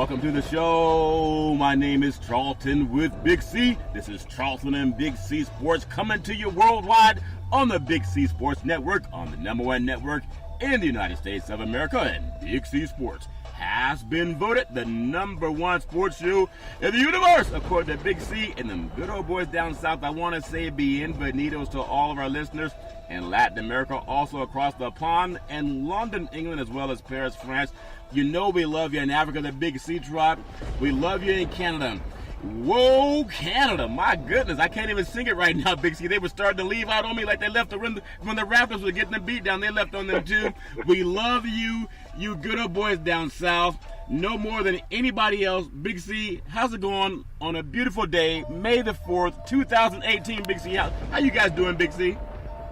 Welcome to the show. My name is Charlton with Big C. This is Charlton and Big C Sports coming to you worldwide on the Big C Sports Network, on the #1 network in the United States of America. And Big C Sports has been voted the #1 sports show in the universe, according to Big C and them good old boys down south. I want to say bienvenidos to all of our listeners in Latin America, also across the pond, and London, England, as well as Paris, France. You know we love you in Africa, the Big C tribe. We love you in Canada. Whoa, Canada, my goodness, I can't even sing it right now, Big C. They were starting to leave out on me like they left when the Raptors were getting the beat down. They left on them too. We love you, you good old boys down south, no more than anybody else. Big C, how's it going on a beautiful day, May the 4th, 2018, Big C? How you guys doing, Big C?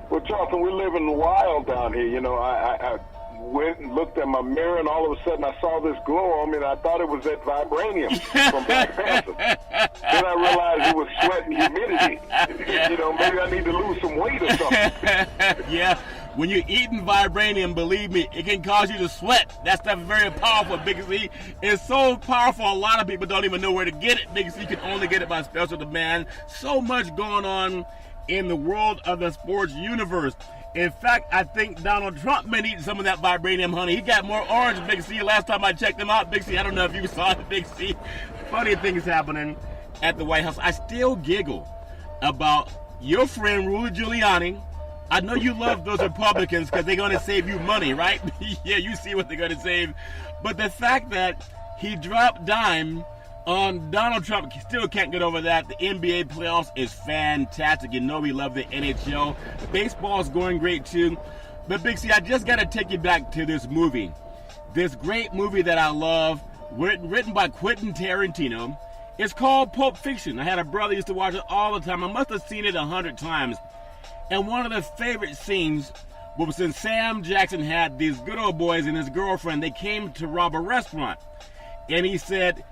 Well, Charlton, we're living wild down here. You know, I went and looked at my mirror, and all of a sudden I saw this glow on me, and I thought it was that vibranium from Black Panther. Then I realized it was sweat and humidity. You know, maybe I need to lose some weight or something. Yeah, when you're eating vibranium, believe me, it can cause you to sweat. That stuff is very powerful, Big C. It's so powerful, a lot of people don't even know where to get it, Big C. You can only get it by special demand. So much going on in the world of the sports universe. In fact, I think Donald Trump been eating some of that vibranium honey. He got more orange, Big C. Last time I checked him out, Big C, I don't know if you saw it, Big C. Funny things happening at the White House. I still giggle about your friend Rudy Giuliani. I know you love those Republicans because they're going to save you money, right? Yeah, you see what they're going to save. But the fact that he dropped dime on Donald Trump, still can't get over that. The NBA playoffs is fantastic. You know we love the NHL. Baseball's going great too. But Big C, I just got to take you back to this movie. This great movie that I love, written by Quentin Tarantino. It's called Pulp Fiction. I had a brother who used to watch it all the time. I must have seen it 100 times. And one of the favorite scenes was when Sam Jackson had these good old boys and his girlfriend. They came to rob a restaurant. And he said,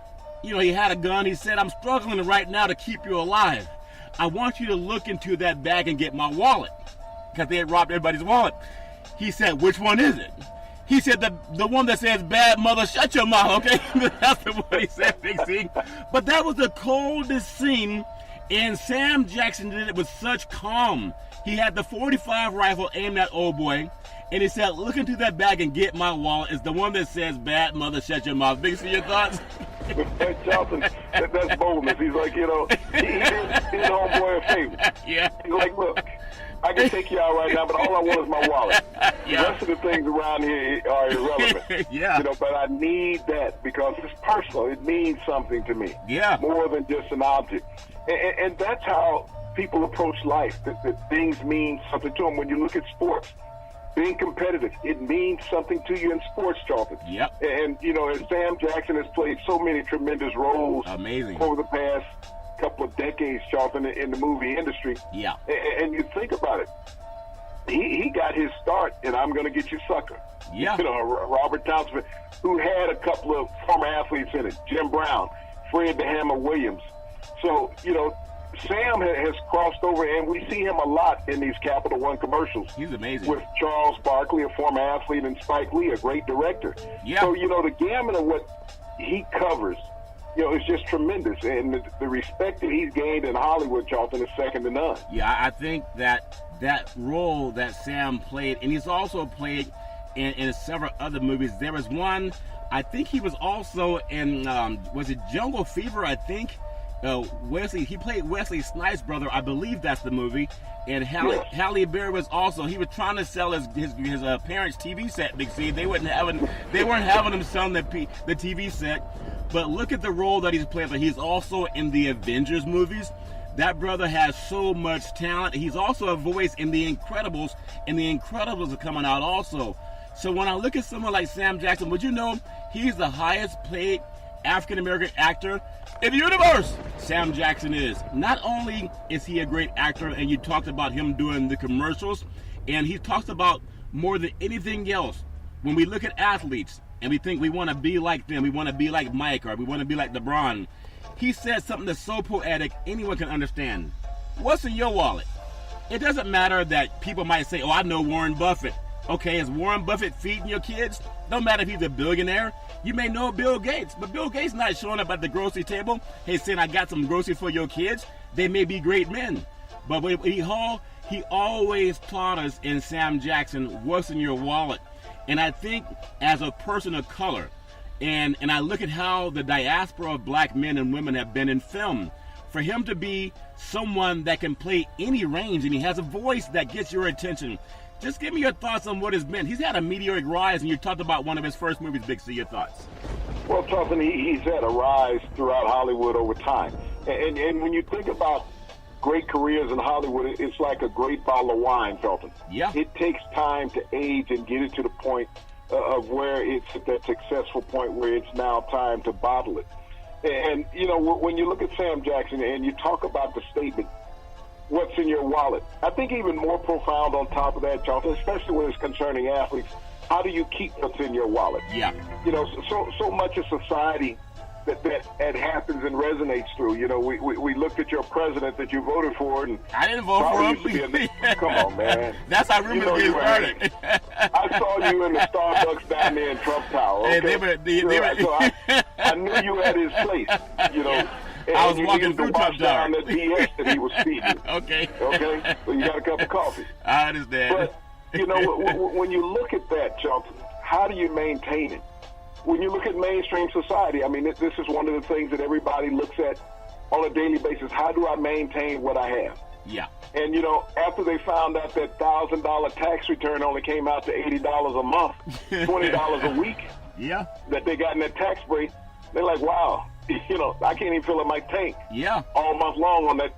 you know, he had a gun. He said, I'm struggling right now to keep you alive. I want you to look into that bag and get my wallet. Because they had robbed everybody's wallet. He said, which one is it? He said, the one that says, bad mother, shut your mouth, okay? That's the one he said, Big C. But that was the coldest scene, and Sam Jackson did it with such calm. He had the .45 rifle aimed at old boy, and he said, look into that bag and get my wallet. It's the one that says, bad mother, shut your mouth. Big C, your thoughts? Charlton, that's boldness. He's like, you know, he did his homeboy a favor. Yeah. He's like, look, I can take you out right now, but all I want is my wallet. Yeah. The rest of the things around here are irrelevant. Yeah. You know, but I need that because it's personal. It means something to me. Yeah. More than just an object. And that's how people approach life, that things mean something to them. When you look at sports, being competitive, it means something to you in sports, Charlton. Yep. And, you know, and Sam Jackson has played so many tremendous roles over the past couple of decades, Charlton, in the movie industry. Yeah. And you think about it, he got his start in I'm Gonna Get You, Sucker. Yeah. You know, Robert Townsend, who had a couple of former athletes in it, Jim Brown, Fred the Hammer Williams. So, you know, Sam has crossed over, and we see him a lot in these Capital One commercials. He's amazing. With Charles Barkley, a former athlete, and Spike Lee, a great director. Yeah. So, you know, the gamut of what he covers, you know, is just tremendous. And the respect that he's gained in Hollywood, Charlton, is second to none. Yeah, I think that role that Sam played, and he's also played in several other movies. There was one, I think he was also in, was it Jungle Fever, I think? Wesley, he played Wesley Snipes' brother, I believe that's the movie. And Halle Berry was also, he was trying to sell his parents' TV set, Big C. They weren't having him selling the TV set. But look at the role that he's played. He's also in the Avengers movies. That brother has so much talent. He's also a voice in The Incredibles, and The Incredibles are coming out also. So when I look at someone like Sam Jackson, would you know he's the highest paid African-American actor in the universe? Sam Jackson is. Not only is he a great actor, and you talked about him doing the commercials, and he talks about more than anything else, when we look at athletes and we think we want to be like them, we want to be like Mike, or we want to be like LeBron, he said something that's so poetic anyone can understand. What's in your wallet? It doesn't matter that people might say, oh, I know Warren Buffett. Okay, is Warren Buffett feeding your kids? No matter if he's a billionaire. You may know Bill Gates, but Bill Gates not showing up at the grocery table, hey, saying, I got some groceries for your kids. They may be great men. But he always taught us in Sam Jackson, what's in your wallet? And I think as a person of color, and I look at how the diaspora of black men and women have been in film, for him to be someone that can play any range and he has a voice that gets your attention. Just give me your thoughts on what it's been. He's had a meteoric rise, and you talked about one of his first movies, Big C. Your thoughts? Well, Charlton, he's had a rise throughout Hollywood over time. And when you think about great careers in Hollywood, it's like a great bottle of wine, Charlton. Yeah. It takes time to age and get it to the point of where it's at that successful point where it's now time to bottle it. And, when you look at Sam Jackson and you talk about the statement, what's in your wallet? I think even more profound on top of that, Charlton, especially when it's concerning athletes, how do you keep what's in your wallet? Yeah. So much of society that happens and resonates through. We looked at your president that you voted for, and I didn't vote for him. Come on, man. That's how rumors get started. I saw you in the Starbucks down there in Trump Tower. Okay? So I knew you at his place. I was walking through Trump Tower. The DS that he was feeding. Okay. So you got a cup of coffee. I understand. But when you look at that, Charlton, how do you maintain it? When you look at mainstream society, I mean, this is one of the things that everybody looks at on a daily basis. How do I maintain what I have? Yeah. And, after they found out that $1,000 tax return only came out to $80 a month, $20 a week, yeah, that they got in that tax break, they're like, wow, I can't even fill up my tank all month long on that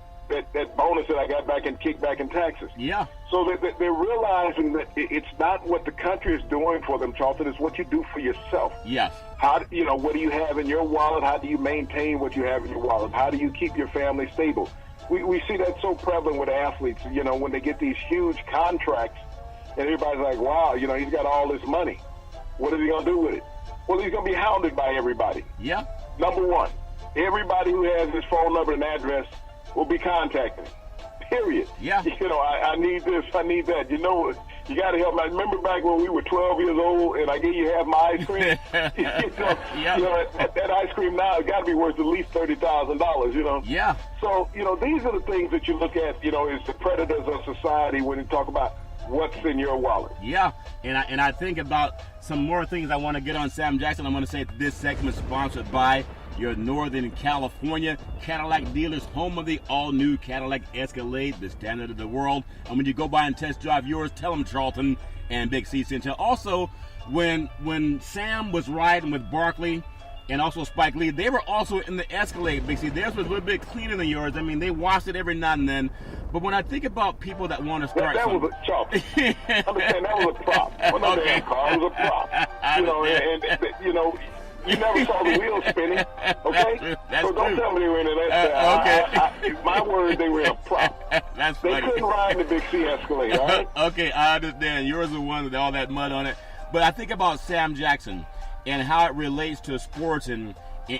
bonus that I got back and kickback in taxes. Yeah. So they're realizing that it's not what the country is doing for them, Charlton. It's what you do for yourself. Yes. What do you have in your wallet? How do you maintain what you have in your wallet? How do you keep your family stable? We see that so prevalent with athletes, when they get these huge contracts and everybody's like, wow, he's got all this money. What is he going to do with it? Well, he's going to be hounded by everybody. Yeah. Number one, everybody who has his phone number and address will be contacting him. Period. Yeah. I need this, I need that. You got to help me. I remember back when we were 12 years old and I gave you half my ice cream. That ice cream now has got to be worth at least $30,000, Yeah. So, these are the things that you look at, is the predators of society when you talk about what's in your wallet. Yeah. And I think about some more things I want to get on Sam Jackson. I want to say this segment is sponsored by your Northern California Cadillac dealers, home of the all-new Cadillac Escalade, the standard of the world. And when you go by and test drive yours, tell them Charlton and Big C sent you. Also, when Sam was riding with Barkley and also Spike Lee, they were also in the Escalade, Big C. Theirs was a little bit cleaner than yours. I mean, they washed it every now and then. But when I think about people that want to start that was a chop. Understand, that was a prop. Well, no damn car, it was a prop. You never saw the wheels spinning, okay? That's so don't true. Tell me they were in that. Okay. My word, they were in a prop. That's they funny. couldn't ride the Big C Escalade, all right? Okay, I understand. Yours is the one with all that mud on it. But I think about Sam Jackson and how it relates to sports and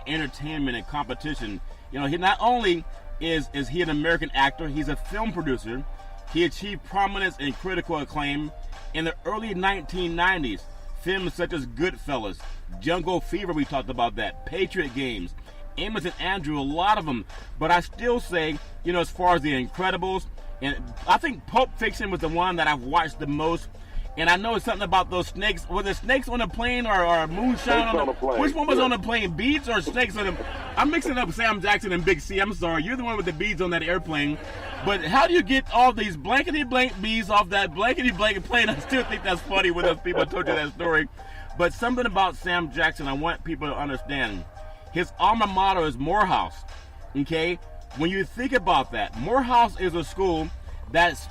entertainment and competition. He not only is he an American actor, he's a film producer. He achieved prominence and critical acclaim in the early 1990s. Films such as Goodfellas, Jungle Fever, we talked about that, Patriot Games, Amos and Andrew, a lot of them. But I still say, as far as The Incredibles, and I think Pulp Fiction was the one that I've watched the most. And I know it's something about those snakes. Were there snakes on the plane or moonshine on the plane? Which one was on the plane, beads or snakes on the? I'm mixing up Sam Jackson and Big C. I'm sorry. You're the one with the beads on that airplane. But how do you get all these blankety-blank bees off that blankety-blank plane? I still think that's funny when those people told you that story. But something about Sam Jackson I want people to understand. His alma mater is Morehouse, okay? When you think about that, Morehouse is a school that's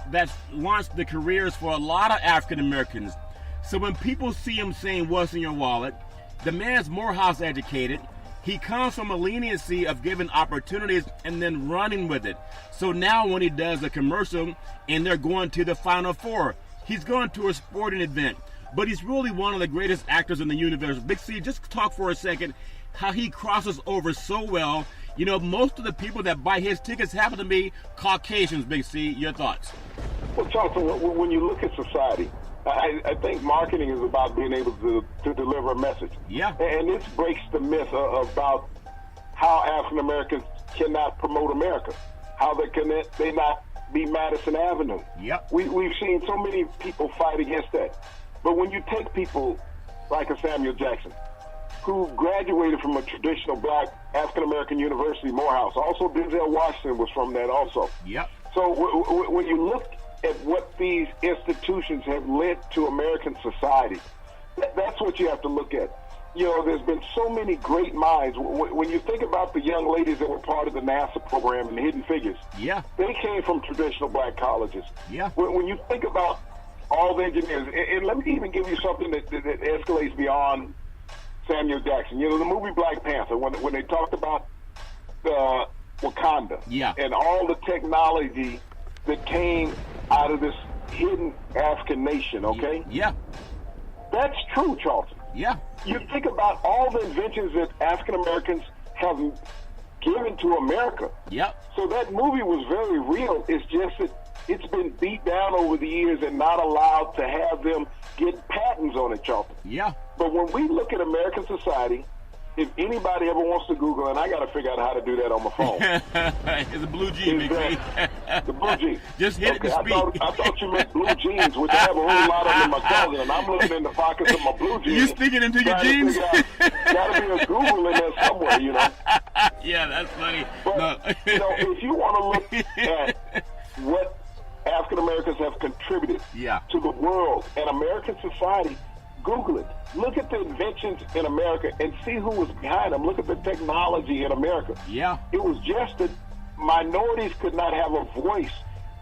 launched the careers for a lot of African Americans. So when people see him saying, what's in your wallet, the man's Morehouse educated. He comes from a leniency of giving opportunities and then running with it. So now when he does a commercial and they're going to the Final Four, he's going to a sporting event. But he's really one of the greatest actors in the universe. Big C, just talk for a second how he crosses over so well. Most of the people that buy his tickets happen to be Caucasians, Big C. Your thoughts? Well, Charlton, when you look at society, I think marketing is about being able to deliver a message. Yeah. And this breaks the myth about how African Americans cannot promote America, how they not be Madison Avenue. Yep. We've seen so many people fight against that. But when you take people like a Samuel Jackson, who graduated from a traditional black African American university, Morehouse, also Denzel Washington was from that also. Yep. So when you look at what these institutions have led to American society, that's what you have to look at. You know, there's been so many great minds. When you think about the young ladies that were part of the NASA program and the Hidden Figures, yeah, they came from traditional black colleges. Yeah. When you think about all the engineers, and let me even give you something that escalates beyond Samuel Jackson. You know, the movie Black Panther, when they talked about Wakanda, yeah, and all the technology that came out of this hidden African nation, okay? Yeah. That's true, Charlton. Yeah. You think about all the inventions that African Americans have given to America. Yep. So that movie was very real. It's just that it's been beat down over the years and not allowed to have them get patents on it, Charlton. Yeah. But when we look at American society, if anybody ever wants to Google, and I got to figure out how to do that on my phone. It's a blue jean, Big C. The blue jeans. Just hit it to speak. I thought you meant blue jeans, which I have a whole lot of them in my closet, and I'm looking in the pockets of my blue jeans. You sticking into your jeans? Got to be a Google in there somewhere, you know. Yeah, that's funny. But, no. you know, if you want to look at what African Americans have contributed to the world and American society, Google it. Look at the inventions in America and see who was behind them. Look at the technology in America. Yeah. It was just that minorities could not have a voice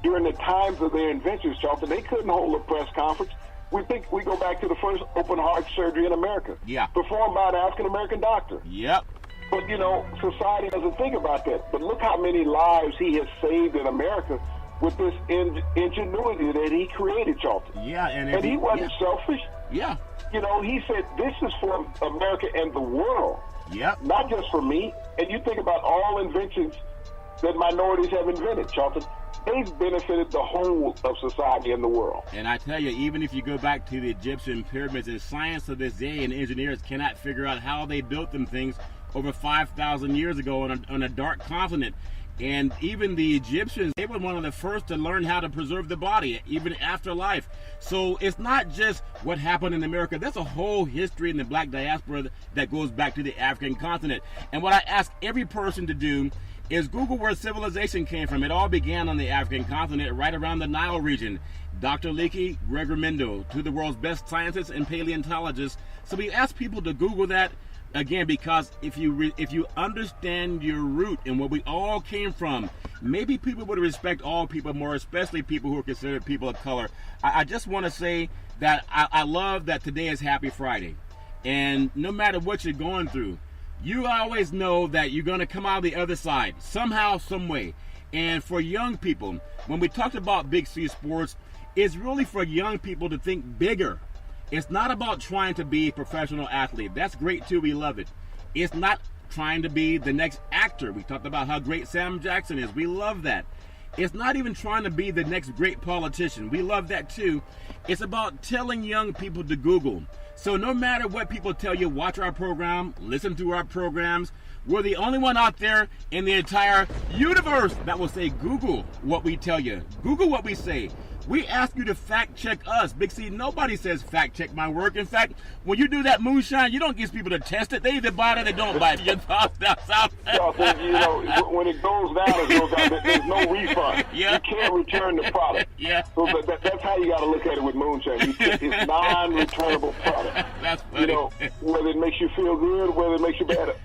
during the times of their inventions, Charlton. They couldn't hold a press conference. We go back to the first open heart surgery in America. Yeah. Performed by an African American doctor. Yep. But, you know, society doesn't think about that. But look how many lives he has saved in America with this ingenuity that he created, Charlton. Yeah, and he wasn't selfish. Yeah. You know, he said, this is for America and the world. Yep. Not just for me. And you think about all inventions that minorities have invented, Charlton. They've benefited the whole of society and the world. And I tell you, even if you go back to the Egyptian pyramids, the science to this day and engineers cannot figure out how they built them things over 5,000 years ago on a dark continent. And even the Egyptians, they were one of the first to learn how to preserve the body, even after life. So it's not just what happened in America. There's a whole history in the black diaspora that goes back to the African continent. And what I ask every person to do is Google where civilization came from. It all began on the African continent, right around the Nile region. Dr. Leakey, Gregor Mendel, two of the world's best scientists and paleontologists. So we ask people to Google that. Again, because if you understand your root and where we all came from, maybe people would respect all people more, especially people who are considered people of color. I just want to say that I love that today is Happy Friday. And no matter what you're going through, you always know that you're going to come out the other side, somehow, some way. And for young people, when we talked about Big C Sports, it's really for young people to think bigger. It's not about trying to be a professional athlete. That's great too, we love it. It's not trying to be the next actor. We talked about how great Sam Jackson is. We love that. It's not even trying to be the next great politician. We love that too. It's about telling young people to Google. So no matter what people tell you, watch our program, listen to our programs. We're the only one out there in the entire universe that will say Google what we tell you. Google what we say. We ask you to fact check us. Big C, nobody says fact check my work. In fact, when you do that moonshine, you don't get people to test it. They either buy it or they don't buy it. Your thoughts down south. You know, when it goes down, it goes down. There's no refund. Yeah. You can't return the product. Yeah. So that's how you got to look at it with moonshine. It's non-returnable product. That's funny. You know, whether it makes you feel good, whether it makes you bad.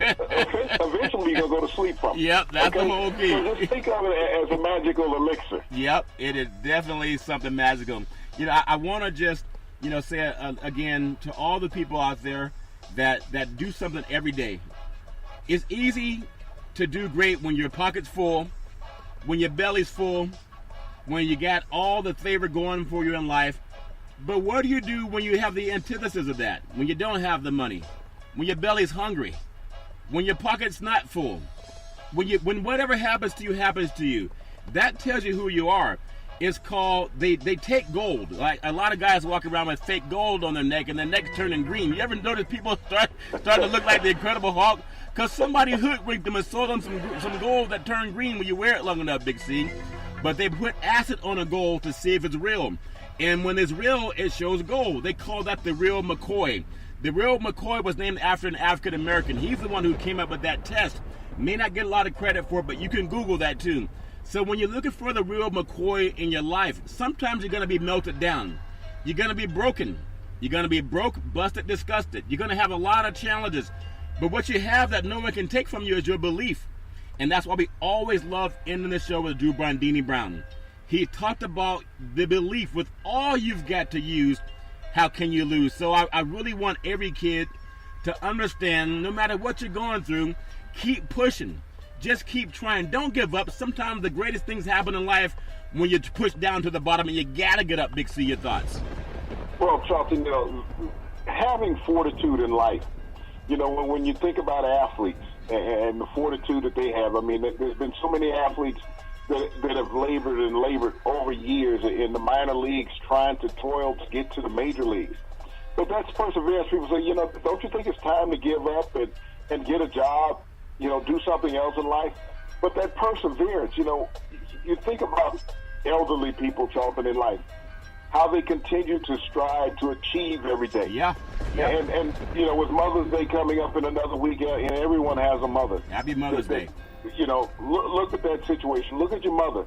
Eventually, you're going to go to sleep from it. Yep, that's the whole key. So just think of it as a magical elixir. Yep, it is definitely something magical. You know, I want to just, you know, say again to all the people out there that do something every day. It's easy to do great when your pocket's full, when your belly's full, when you got all the favor going for you in life. But what do you do when you have the antithesis of that? When you don't have the money, when your belly's hungry, when your pocket's not full, when whatever happens to you happens to you. That tells you who you are. It's called, they take gold. Like a lot of guys walk around with fake gold on their neck and their neck's turning green. You ever notice people starting to look like the Incredible Hulk? Because somebody hoodwinked them and sold them some gold that turned green when you wear it long enough, Big C. But they put acid on a gold to see if it's real. And when it's real, it shows gold. They call that the real McCoy. The real McCoy was named after an African American. He's the one who came up with that test. May not get a lot of credit for it, but you can Google that too. So when you're looking for the real McCoy in your life, sometimes you're going to be melted down. You're going to be broken. You're going to be broke, busted, disgusted. You're going to have a lot of challenges. But what you have that no one can take from you is your belief. And that's why we always love ending the show with Drew Brandini Brown. He talked about the belief with all you've got to use, how can you lose? So I really want every kid to understand, no matter what you're going through, keep pushing. Just keep trying. Don't give up. Sometimes the greatest things happen in life when you're pushed down to the bottom, and you got to get up, Big C. Your thoughts? Well, Charlton, having fortitude in life, when you think about athletes and the fortitude that they have, I mean, there's been so many athletes that have labored over years in the minor leagues trying to toil to get to the major leagues. But that's perseverance. People say, don't you think it's time to give up and get a job, do something else in life? But that perseverance, you think about elderly people, Charlton, in life, how they continue to strive to achieve every day. Yeah. And with Mother's Day coming up in another week, and everyone has a mother. Happy Mother's Day. Look at that situation. Look at your mother.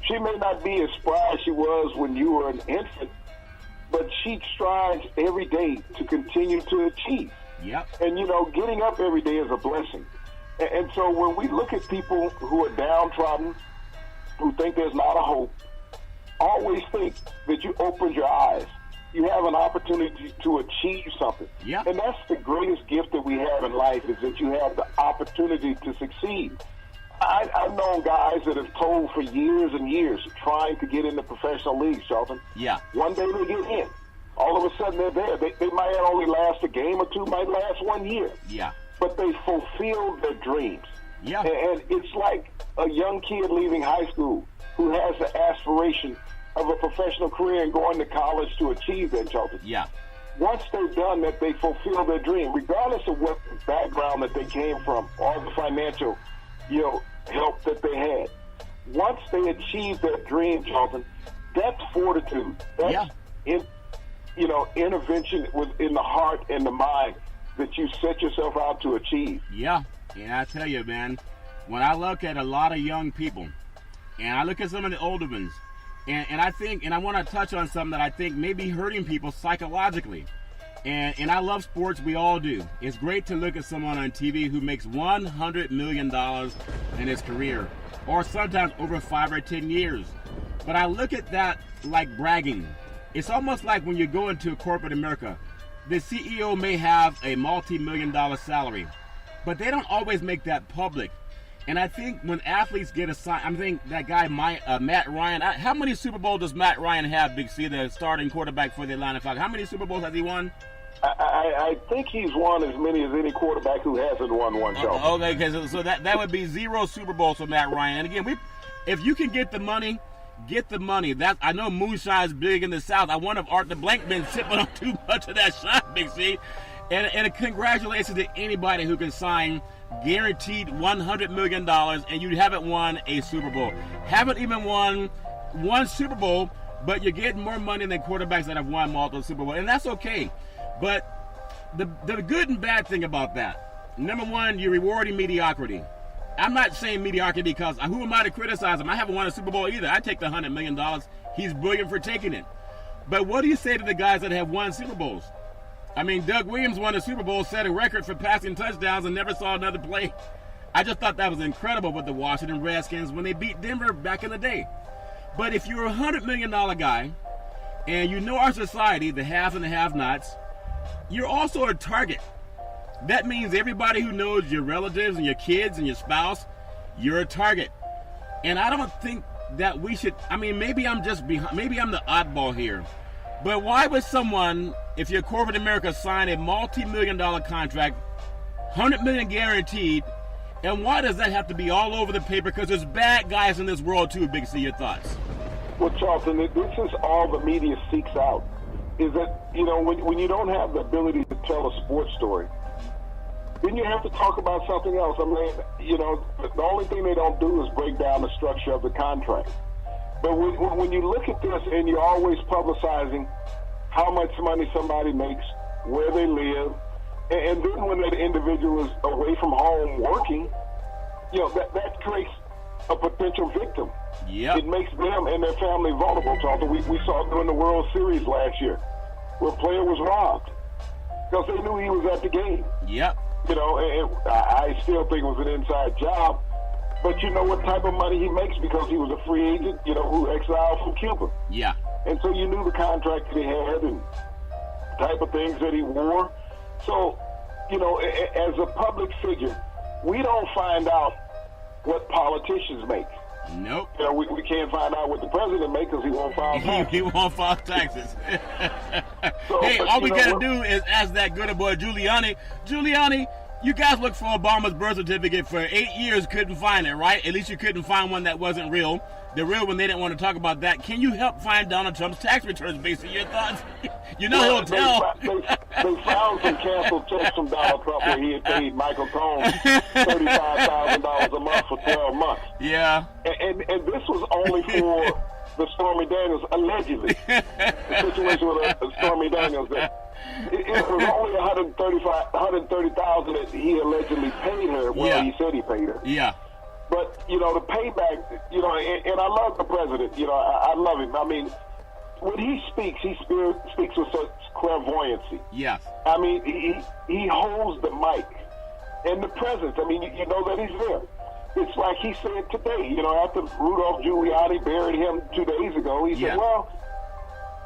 She may not be as spry as she was when you were an infant, but she strives every day to continue to achieve. Yep. And, getting up every day is a blessing. And so when we look at people who are downtrodden, who think there's not a hope, always think that you opened your eyes. You have an opportunity to achieve something. Yeah. And that's the greatest gift that we have in life, is that you have the opportunity to succeed. I've known guys that have toiled for years and years trying to get into professional leagues, Charlton. Yeah. One day they get in. All of a sudden they're there. They might only last a game or two, might last 1 year. Yeah. But they fulfilled their dreams. Yeah. And it's like a young kid leaving high school who has the aspiration of a professional career and going to college to achieve that, Charlton. Yeah. Once they've done that, they fulfill their dream, regardless of what background that they came from or the financial, help that they had. Once they achieve their dream, Charlton, that's fortitude. That's intervention within the heart and the mind that you set yourself out to achieve. Yeah. And I tell you, man, when I look at a lot of young people, and I look at some of the older ones, and I think, and I want to touch on something that I think may be hurting people psychologically. And I love sports, we all do. It's great to look at someone on TV who makes $100 million in his career, or sometimes over 5 or 10 years. But I look at that like bragging. It's almost like when you go into corporate America, the CEO may have a multi-million-dollar salary, but they don't always make that public. And I think when athletes get assigned, I think that guy, Matt Ryan, how many Super Bowls does Matt Ryan have, Big C, the starting quarterback for the Atlanta Falcons? How many Super Bowls has he won? I think he's won as many as any quarterback who hasn't won one, Charlton. Okay, so that would be 0 Super Bowls for Matt Ryan. And again, if you can get the money, get the money. That, I know moonshine's big in the South. I wonder if Art the Blank been sipping on too much of that shot, Big C. And congratulations to anybody who can sign guaranteed $100 million and you haven't won a Super Bowl. Haven't even won one Super Bowl, but you're getting more money than quarterbacks that have won multiple Super Bowls. And that's okay. But the good and bad thing about that, number one, you're rewarding mediocrity. I'm not saying mediocrity because who am I to criticize him? I haven't won a Super Bowl either. I take the $100 million. He's brilliant for taking it. But what do you say to the guys that have won Super Bowls? I mean, Doug Williams won a Super Bowl, set a record for passing touchdowns and never saw another play. I just thought that was incredible with the Washington Redskins when they beat Denver back in the day. But if you're a $100 million guy and you know our society, the haves and the have-nots, you're also a target. That means everybody who knows your relatives and your kids and your spouse, you're a target. And I don't think that we should, I mean, maybe I'm the oddball here. But why would someone, if you're corporate America, sign a multi-million-dollar contract, $100 million guaranteed, and why does that have to be all over the paper? Because there's bad guys in this world too, Big C. Your thoughts? Well, Charlton, this is all the media seeks out. Is that, when you don't have the ability to tell a sports story, then you have to talk about something else. I mean, the only thing they don't do is break down the structure of the contract. But when you look at this and you're always publicizing how much money somebody makes, where they live, and then when that individual is away from home working, that creates a potential victim. Yep. It makes them and their family vulnerable, Charlton. We saw it during the World Series last year, where a player was robbed because they knew he was at the game. Yep. And I still think it was an inside job, but you know what type of money he makes because he was a free agent, who exiled from Cuba. Yeah. And so you knew the contract that he had and the type of things that he wore. So, as a public figure, we don't find out what politicians make. Nope. We can't find out what the president makes because he won't file taxes. He won't file taxes. So, hey, all we got to do is ask that good boy Giuliani. Giuliani, you guys looked for Obama's birth certificate for 8 years, couldn't find it, right? At least you couldn't find one that wasn't real. The real one, they didn't want to talk about that. Can you help find Donald Trump's tax returns based on your thoughts? He'll tell. They found some canceled checks from Donald Trump where he had paid Michael Cohen $35,000 a month for 12 months. Yeah. And this was only for the Stormy Daniels, allegedly. The situation with Stormy Daniels. It was only $130,000 that he allegedly paid her. Well, Yeah. he said he paid her. Yeah. But, the payback, and I love the president. I love him. I mean, when he speaks with such clairvoyancy. Yes. I mean, he holds the mic and the presence. I mean, you know that he's there. It's like he said today, after Rudolph Giuliani buried him 2 days ago, he said, well,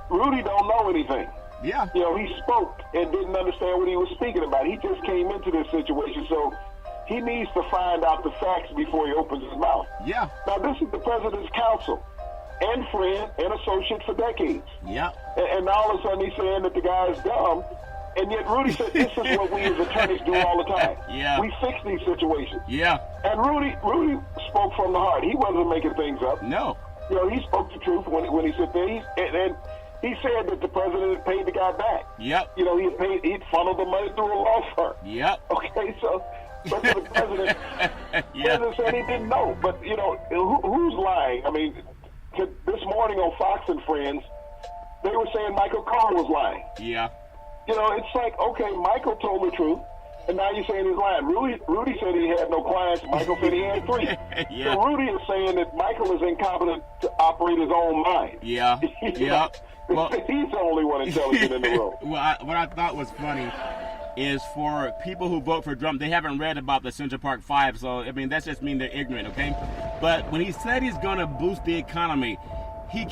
Rudy don't know anything. Yeah. He spoke and didn't understand what he was speaking about. He just came into this situation, so he needs to find out the facts before he opens his mouth. Yeah. Now, this is the president's counsel and friend and associate for decades. Yeah. And all of a sudden he's saying that the guy is dumb. And yet Rudy said this is what we as attorneys do all the time. Yeah. We fix these situations. Yeah. And Rudy spoke from the heart. He wasn't making things up. No. He spoke the truth when he said things. And he said that the president had paid the guy back. Yep. He'd funneled the money through a law firm. Yep. Okay, so but the president, president said he didn't know. But, who's lying? I mean, this morning on Fox and Friends, they were saying Michael Cohen was lying. Yeah. It's like, okay, Michael told the truth, and now you're saying he's lying. Rudy said he had no clients. Michael said he had 3. Yeah. So Rudy is saying that Michael is incompetent to operate his own mind. Yeah. Yeah. Well, he's the only one intelligent in the room. Well, what I thought was funny is for people who vote for Trump, they haven't read about the Central Park 5, so, I mean, that's just mean they're ignorant, okay? But when he said he's going to boost the economy, he's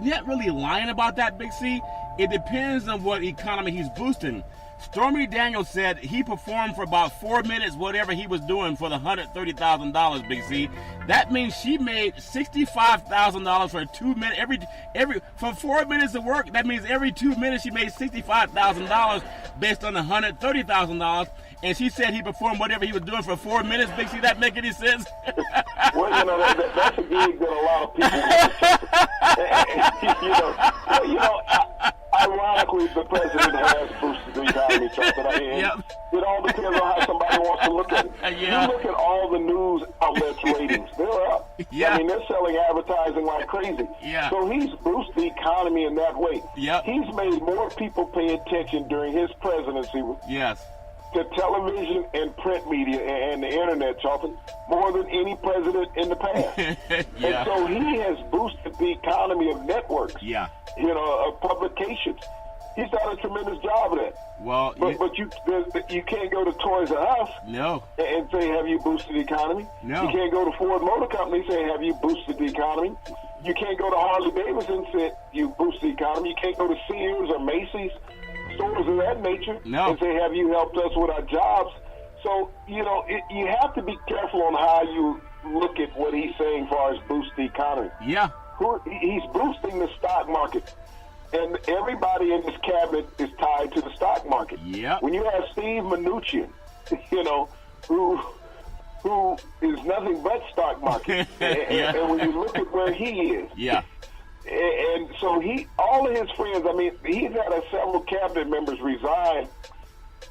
not really lying about that, Big C. It depends on what economy he's boosting. Stormy Daniels said he performed for about 4 minutes, whatever he was doing, for the $130,000, Big C. That means she made $65,000 for 2 minutes. For 4 minutes of work, that means every 2 minutes she made $65,000 based on the $130,000. And she said he performed whatever he was doing for 4 minutes. Big C, that make any sense? Well, that's a gig that a lot of people ironically, the president has boosted the economy, It all depends on how somebody wants to look at it. Yeah. You look at all the news outlets' ratings, they're up. Yeah. I mean, they're selling advertising like crazy. Yeah. So he's boosted the economy in that way. Yep. He's made more people pay attention during his presidency Yes. to television and print media and the internet, Charlton, more than any president in the past. Yeah. And so he has boosted the economy of networks, Yeah. of publications. He's done a tremendous job of that. Well, But you can't go to Toys R Us no. and say, have you boosted the economy? No. You can't go to Ford Motor Company and say, have you boosted the economy? You can't go to Harley Davidson and say, you boosted the economy. You can't go to Sears or Macy's, stores of that nature, No. and say, have you helped us with our jobs? So, you have to be careful on how you look at what he's saying as far as boost the economy. Yeah. He's boosting the stock market. And everybody in this cabinet is tied to the stock market. Yep. When you have Steve Mnuchin, who is nothing but stock market, and when you look at where he is, Yeah. And so all of his friends, I mean, he's had several cabinet members resign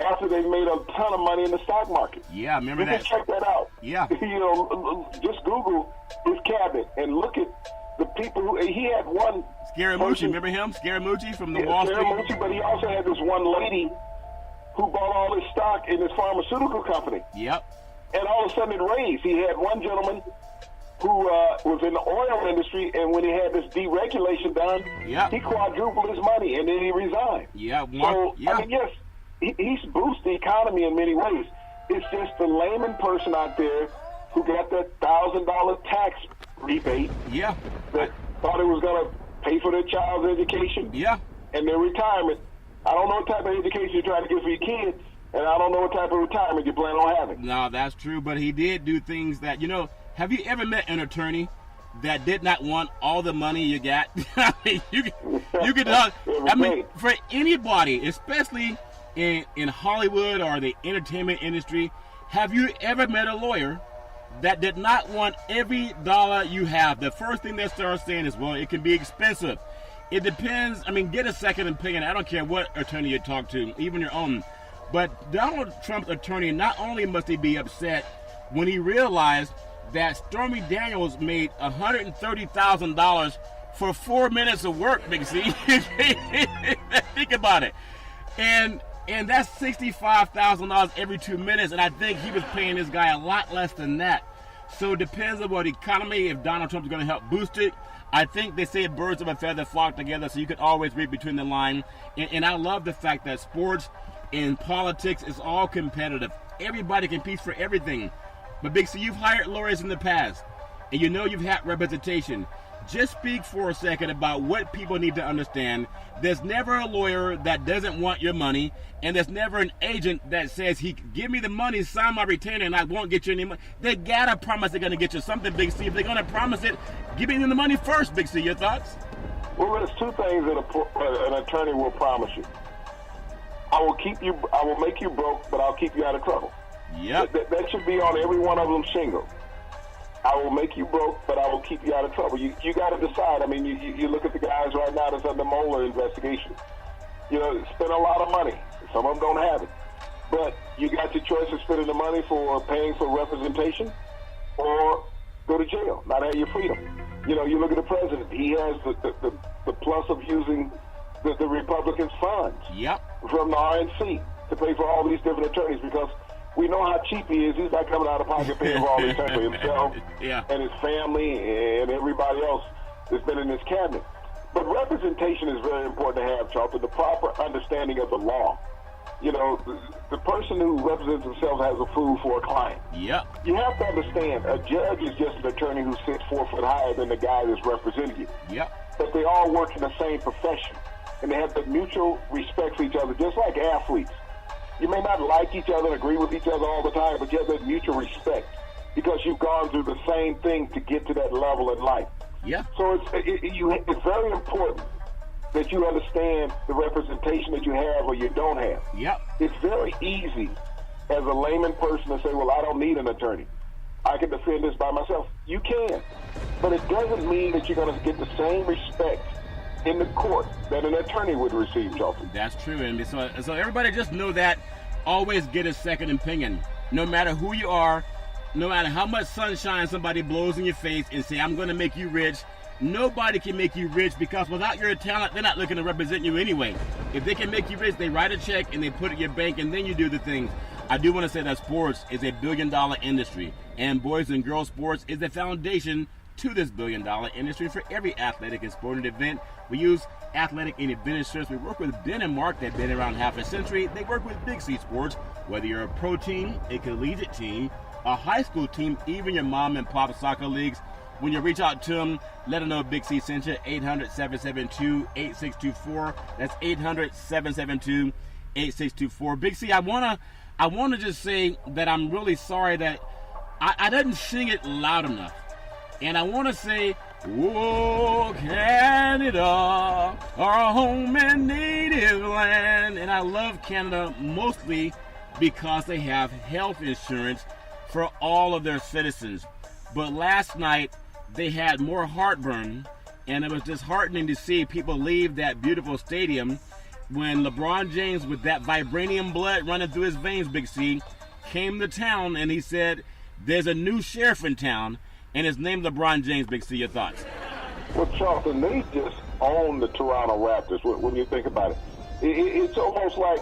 after they've made a ton of money in the stock market. Yeah, remember you that. Just check that out. Yeah. Just Google his cabinet and look at the people who he had. One Scaramucci, remember him? Scaramucci from the Wall Street. Scaramucci, but he also had this one lady who bought all his stock in his pharmaceutical company. Yep. And all of a sudden it raised. He had one gentleman who was in the oil industry, and when he had this deregulation done, he quadrupled his money, and then he resigned. Yeah. So, I mean, yes, he's boosted the economy in many ways. It's just the layman person out there who got that $1,000 tax rebate that thought it was going to pay for their child's education and their retirement. I don't know what type of education you're trying to get for your kids, and I don't know what type of retirement you plan on having. No, that's true, but he did do things that, have you ever met an attorney that did not want all the money you got? I mean, you could talk. I mean, for anybody, especially in Hollywood or the entertainment industry, have you ever met a lawyer that did not want every dollar you have? The first thing they start saying is, well, it can be expensive. It depends. I mean, get a second opinion. I don't care what attorney you talk to, even your own. But Donald Trump's attorney, not only must he be upset when he realized that Stormy Daniels made $130,000 for 4 minutes of work, Big C. Think about it. And that's $65,000 every 2 minutes, and I think he was paying this guy a lot less than that. So it depends on what economy, if Donald Trump's going to help boost it. I think they say birds of a feather flock together, so you can always read between the lines. And I love the fact that sports and politics is all competitive. Everybody competes for everything. But Big C, you've hired lawyers in the past, and you've had representation. Just speak for a second about what people need to understand. There's never a lawyer that doesn't want your money, and there's never an agent that says, give me the money, sign my retainer, and I won't get you any money. They gotta promise they're gonna get you something, Big C. If they're gonna promise it, give me the money first, Big C. Your thoughts? Well, there's two things that an attorney will promise you. I will make you broke, but I'll keep you out of trouble. Yep. That should be on every one of them shingle. I will make you broke, but I will keep you out of trouble. You got to decide. I mean, you look at the guys right now that's under Mueller investigation. Spend a lot of money. Some of them don't have it. But you got your choice of spending the money for paying for representation or go to jail, not have your freedom. You look at the president. He has the plus of using the Republicans' funds from the RNC to pay for all these different attorneys because we know how cheap he is. He's not coming out of pocket paying for all these things for himself and his family and everybody else that's been in his cabinet. But representation is very important to have, Charlton, the proper understanding of the law. The person who represents themselves has a fool for a client. Yep. You have to understand, a judge is just an attorney who sits 4 foot higher than the guy that's representing you. Yep. But they all work in the same profession, and they have the mutual respect for each other, just like athletes. You may not like each other and agree with each other all the time, but you have that mutual respect because you've gone through the same thing to get to that level in life. Yeah. So it's very important that you understand the representation that you have or you don't have. Yep. It's very easy as a layman person to say, well, I don't need an attorney. I can defend this by myself. You can. But it doesn't mean that you're going to get the same respect in the court that an attorney would receive, Charlton. That's true. And so everybody just know that. Always get a second opinion. No matter who you are, no matter how much sunshine somebody blows in your face and say, I'm going to make you rich, nobody can make you rich because without your talent, they're not looking to represent you anyway. If they can make you rich, they write a check and they put it in your bank and then you do the things. I do want to say that sports is a billion-dollar industry, and boys and girls sports is the foundation to this billion-dollar industry. For every athletic and sporting event, we use athletic and event insurance. We work with Ben and Mark. They've been around half a century. They work with Big C Sports. Whether you're a pro team, a collegiate team, a high school team, even your mom and pop soccer leagues, when you reach out to them, let them know Big C sent you. 800-772-8624. That's 800-772-8624. Big C, I wanna just say that I'm really sorry that I didn't sing it loud enough. And I want to say, whoa, Canada, our home and native land. And I love Canada mostly because they have health insurance for all of their citizens. But last night, they had more heartburn And it was disheartening to see people leave that beautiful stadium when LeBron James, with that vibranium blood running through his veins, Big C, came to town and he said, there's a new sheriff in town, and his name's LeBron James. Big C, your thoughts? Well, Charlton, they just own the Toronto Raptors when you think about it. It's almost like,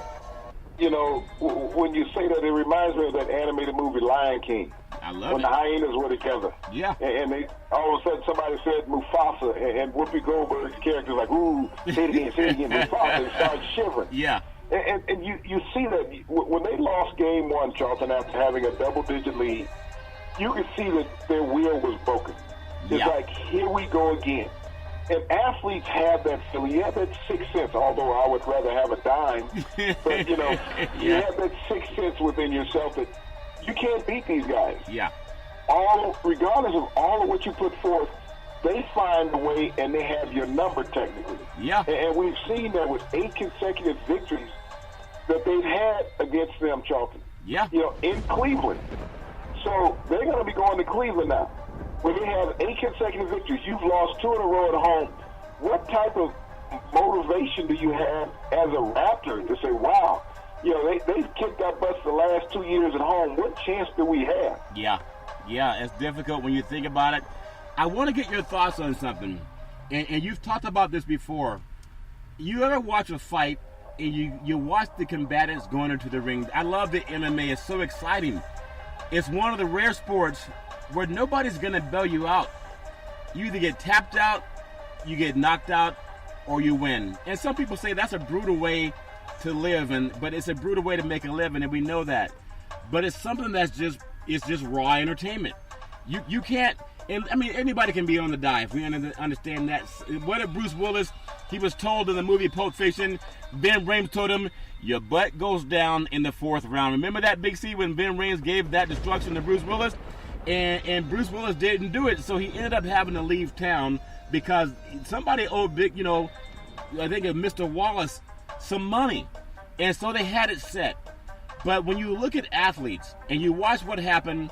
when you say that, it reminds me of that animated movie Lion King. I love when it. the hyenas were together. Yeah. And they, all of a sudden somebody said Mufasa, and Whoopi Goldberg's character's like, ooh, say it again, Mufasa, and started shivering. Yeah. And you see that when they lost game one, Charlton, after having a double-digit lead, you could see that their will was broken. It's like, here we go again. And athletes have that feeling. You have that sixth sense, although I would rather have a dime. But, you have that sixth sense within yourself that you can't beat these guys. Yeah. Regardless of all of what you put forth, they find a way and they have your number technically. Yeah. And we've seen that with 8 consecutive victories that they've had against them, Charlton. Yeah. In Cleveland. So they're going to be going to Cleveland now, where they have 8 consecutive victories. You've lost 2 in a row at home. What type of motivation do you have as a Raptor to say, wow, they've kicked our butts the last 2 years at home. What chance do we have? Yeah. Yeah, it's difficult when you think about it. I want to get your thoughts on something. And you've talked about this before. You ever watch a fight and you watch the combatants going into the ring? I love the MMA. It's so exciting. It's one of the rare sports where nobody's going to bail you out. You either get tapped out, you get knocked out, or you win. And some people say that's a brutal way to live, but it's a brutal way to make a living, and we know that. But it's something that's just raw entertainment. You can't, and I mean, anybody can be on the dive. We understand that. What if Bruce Willis, he was told in the movie Pulp Fiction, Ben Rames told him, your butt goes down in the 4th round. Remember that, Big C, when Ben Rames gave that instruction to Bruce Willis? And Bruce Willis didn't do it, so he ended up having to leave town because somebody owed Big, I think of Mr. Wallace, some money. And so they had it set. But when you look at athletes and you watch what happened,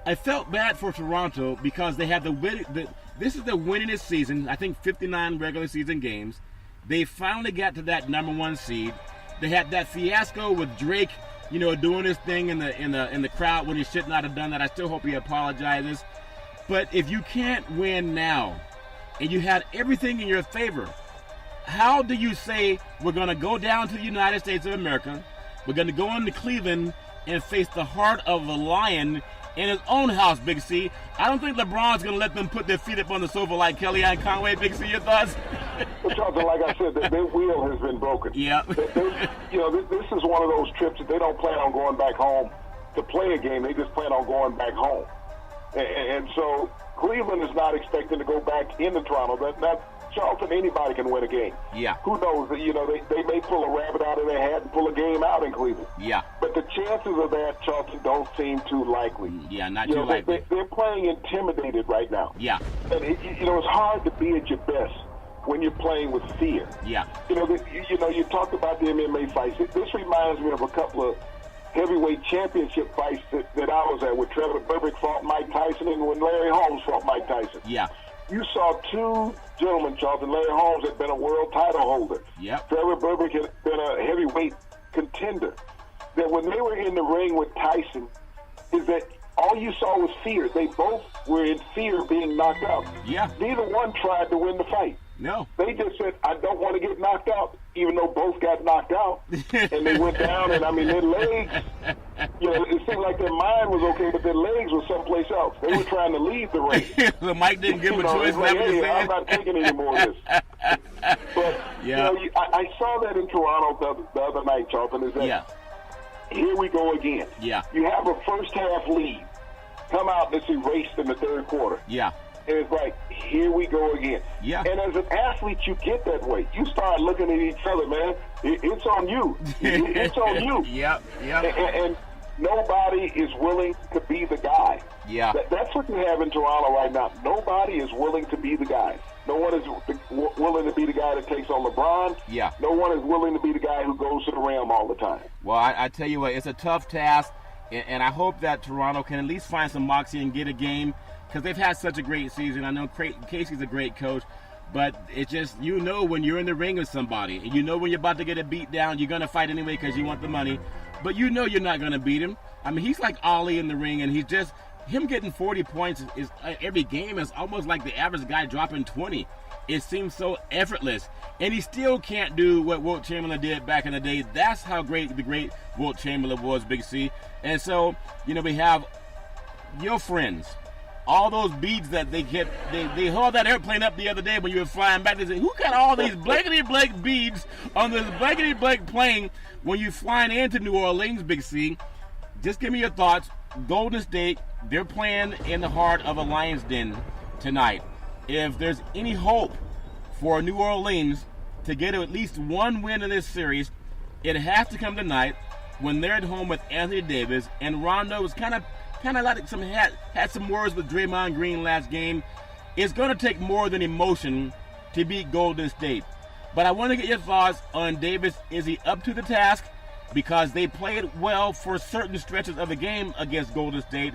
I felt bad for Toronto because they had this is the winningest season, I think 59 regular season games. They finally got to that number 1 seed. They had that fiasco with Drake, doing his thing in the crowd when he should not have done that. I still hope he apologizes. But if you can't win now and you had everything in your favor, how do you say we're going to go down to the United States of America, we're going to go into Cleveland and face the heart of a lion in his own house, Big C? I don't think LeBron's going to let them put their feet up on the sofa like Kellyanne Conway. Big C, your thoughts? Well, Charlton, like I said, their wheel has been broken. Yeah. This is one of those trips that they don't plan on going back home to play a game. They just plan on going back home. And so Cleveland is not expecting to go back into Toronto. Charlton, anybody can win a game. Yeah. Who knows? They may pull a rabbit out of their hat and pull a game out in Cleveland. Yeah. But the chances of that, Charlton, don't seem too likely. Yeah, not too likely. They're playing intimidated right now. Yeah. And it's hard to be at your best when you're playing with fear. Yeah. You talked about the MMA fights. This reminds me of a couple of heavyweight championship fights that I was at, when Trevor Berbick fought Mike Tyson and when Larry Holmes fought Mike Tyson. Yeah. You saw 2 gentlemen, Charlton. Larry Holmes had been a world title holder. Yep. Trevor Berbick had been a heavyweight contender. That when they were in the ring with Tyson, is that all you saw was fear. They both were in fear of being knocked out. Yeah. Neither one tried to win the fight. No. They just said, I don't want to get knocked out, even though both got knocked out. And they went down, and, their legs, it seemed like their mind was okay, but their legs were someplace else. They were trying to leave the ring. So Mike didn't give them a choice. It's like, hey, I'm not taking any more of this. But, I saw that in Toronto the other night, Charlton, is that here we go again. Yeah. You have a first-half lead. Come out and it's erased in the 3rd quarter. Yeah. And it's like, here we go again. Yeah. And as an athlete, you get that way. You start looking at each other, man. It's on you. It's on you. Yep. And nobody is willing to be the guy. Yeah. That's what you have in Toronto right now. Nobody is willing to be the guy. No one is willing to be the guy that takes on LeBron. Yeah. No one is willing to be the guy who goes to the rim all the time. Well, I tell you what, it's a tough task, and I hope that Toronto can at least find some moxie and get a game, because they've had such a great season. I know Casey's a great coach, But it's just, you know, when you're in the ring with somebody, and you know when you're about to get a beat down, you're going to fight anyway because you want the money. But you know you're not going to beat him. I mean, he's like Ali in the ring, and he's just, him getting 40 points is every game is almost like the average guy dropping 20. It seems so effortless. And he still can't do what Wilt Chamberlain did back in the day. That's how great the great Wilt Chamberlain was, Big C. And so, you know, we have your friends. All those beads that they get, they hauled that airplane up the other day when you were flying back. They said, who got all these blankety-blank beads on this blankety-blank plane when you're flying into New Orleans, Big C? Just give me your thoughts. Golden State, they're playing in the heart of a lion's den tonight. If there's any hope for New Orleans to get at least one win in this series, it has to come tonight when they're at home with Anthony Davis, and Rondo was kind of like had some words with Draymond Green last game. It's going to take more than emotion to beat Golden State. But I want to get your thoughts on Davis. Is he up to the task? Because they played well for certain stretches of the game against Golden State.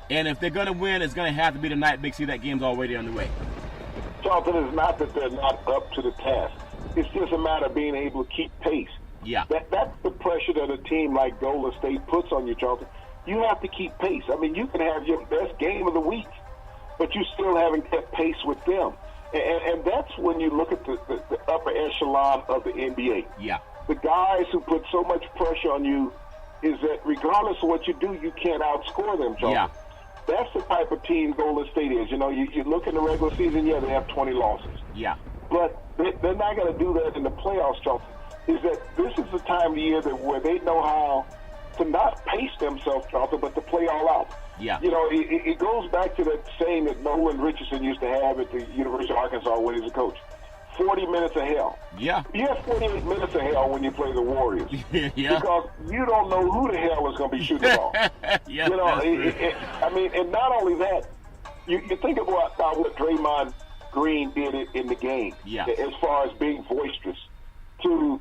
And if they're going to win, it's going to have to be tonight, Big C. That game's already on the way. Charlton, it's not that they're not up to the task. It's just a matter of being able to keep pace. Yeah. That's the pressure that a team like Golden State puts on you, Charlton. You have to keep pace. I mean, you can have your best game of the week, but you still haven't kept pace with them. And that's when you look at the upper echelon of the NBA. Yeah. The guys who put so much pressure on you is that regardless of what you do, you can't outscore them, Charlton. Yeah. That's the type of team Golden State is. You know, you look in the regular season, yeah, they have 20 losses. Yeah. But they're not going to do that in the playoffs, Charlton. Is that this is the time of the year where they know how to not pace themselves, Charlton, but to play all out. Yeah. You know, it goes back to that saying that Nolan Richardson used to have at the University of Arkansas when he was a coach. 40 minutes of hell. Yeah. You have 48 minutes of hell when you play the Warriors. Yeah. Because you don't know who the hell is going to be shooting the ball. Yeah, you know, I mean, and not only that, you think about what Draymond Green did in the game. Yeah. As far as being boisterous to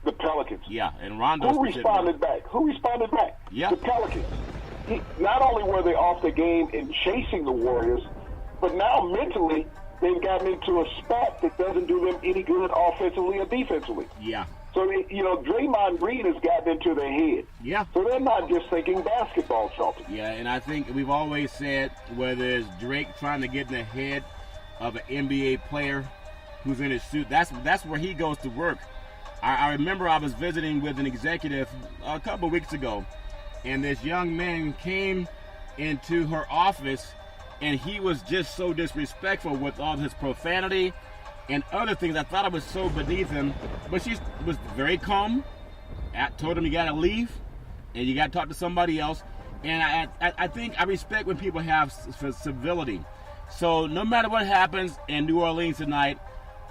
the Pelicans. Yeah, and Rondo. Who responded back? Yeah. The Pelicans. Not only were they off the game in chasing the Warriors, but now mentally they've gotten into a spot that doesn't do them any good offensively or defensively. Yeah. So, you know, Draymond Green has gotten into their head. Yeah. So they're not just thinking basketball, Charlton. Yeah, and I think we've always said whether it's Drake trying to get in the head of an NBA player who's in his suit, that's where he goes to work. I remember I was visiting with an executive a couple of weeks ago, and this young man came into her office, and he was just so disrespectful with all his profanity and other things. I thought it was so beneath him, but she was very calm. Told him you got to leave, and you got to talk to somebody else. And I think I respect when people have civility. So no matter what happens in New Orleans tonight,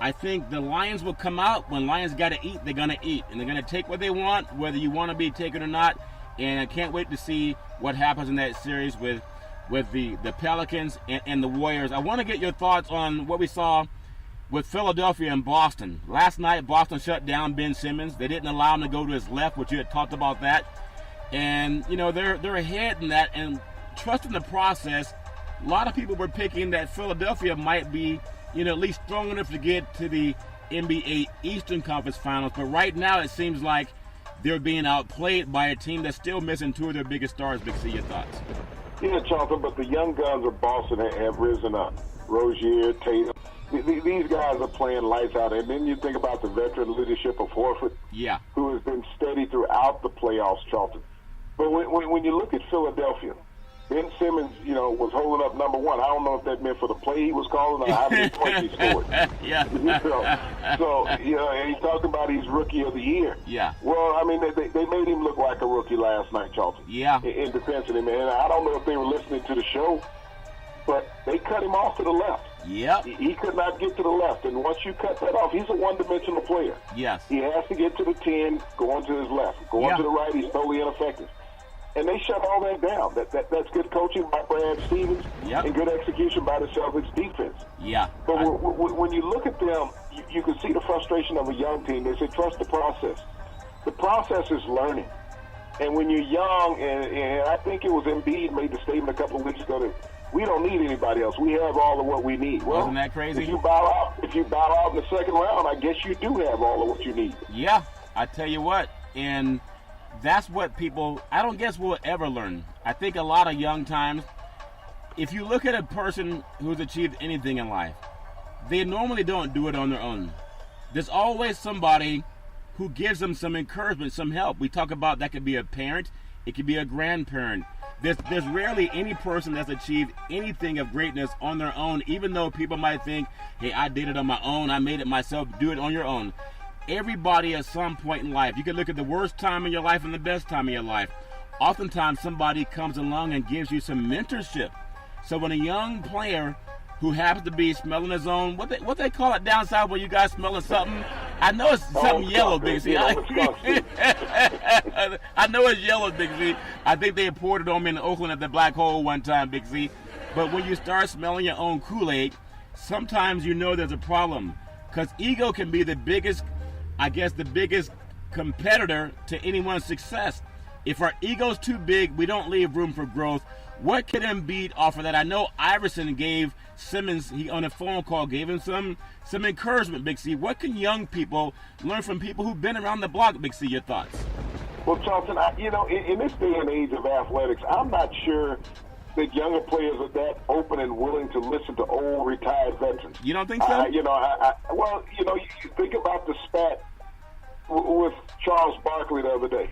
I think the Lions will come out. When Lions got to eat, they're going to eat. And they're going to take what they want, whether you want to be taken or not. And I can't wait to see what happens in that series with the Pelicans and the Warriors. I want to get your thoughts on what we saw with Philadelphia and Boston. Last night, Boston shut down Ben Simmons. They didn't allow him to go to his left, which you had talked about that. And, you know, they're ahead in that. And trusting the process, a lot of people were picking that Philadelphia might be, you know, at least strong enough to get to the NBA Eastern Conference Finals. But right now it seems like they're being outplayed by a team that's still missing two of their biggest stars. Big C, your thoughts? Yeah, Charlton, but the young guns of Boston have risen up. Rozier, Tatum. These guys are playing lights out. And then you think about the veteran leadership of Horford, yeah, who has been steady throughout the playoffs, Charlton. But when you look at Philadelphia, Ben Simmons, you know, was holding up number one. I don't know if that meant for the play he was calling or how many points he scored. Yeah. So, you know, and he talked about he's Rookie of the Year. Yeah. Well, I mean, they made him look like a rookie last night, Charlton. Yeah. In defense of him. And I don't know if they were listening to the show, but they cut him off to the left. Yep. He could not get to the left. And once you cut that off, he's a one-dimensional player. Yes. He has to get to the 10, going to his left. Going to the right, he's totally ineffective. And they shut all that down. That's good coaching by Brad Stevens and good execution by the Celtics defense. Yeah. But when you look at them, you can see the frustration of a young team. They say, trust the process. The process is learning. And when you're young, and I think it was Embiid made the statement a couple of weeks ago that We don't need anybody else. We have all of what we need. Well, wasn't that crazy? If you bow out in the second round, I guess you do have all of what you need. Yeah, I tell you what, and that's what people, I don't guess will ever learn. I think a lot of young times, if you look at a person who's achieved anything in life, they normally don't do it on their own. There's always somebody who gives them some encouragement, some help. We talk about that could be a parent, it could be a grandparent. There's rarely any person that's achieved anything of greatness on their own, even though people might think, hey, I did it on my own, I made it myself. Do it on your own. Everybody at some point in life, you can look at the worst time in your life and the best time in your life. Oftentimes somebody comes along and gives you some mentorship. So when a young player who happens to be smelling his own, what they call it down south when you guys smelling something? I know it's something yellow, Big C. I know it's yellow, Big C. I think they poured it on me in Oakland at the Black Hole one time, Big C. But when you start smelling your own Kool-Aid, sometimes you know there's a problem. Because ego can be the biggest competitor to anyone's success. If our ego's too big, we don't leave room for growth. What can Embiid offer that? I know Iverson gave Simmons, he on a phone call, gave him some encouragement, Big C. What can young people learn from people who've been around the block, Big C? Your thoughts? Well, Charlton, in this day and age of athletics, I'm not sure that younger players are that open and willing to listen to old retired veterans. You don't think so? You think about the spat with Charles Barkley the other day.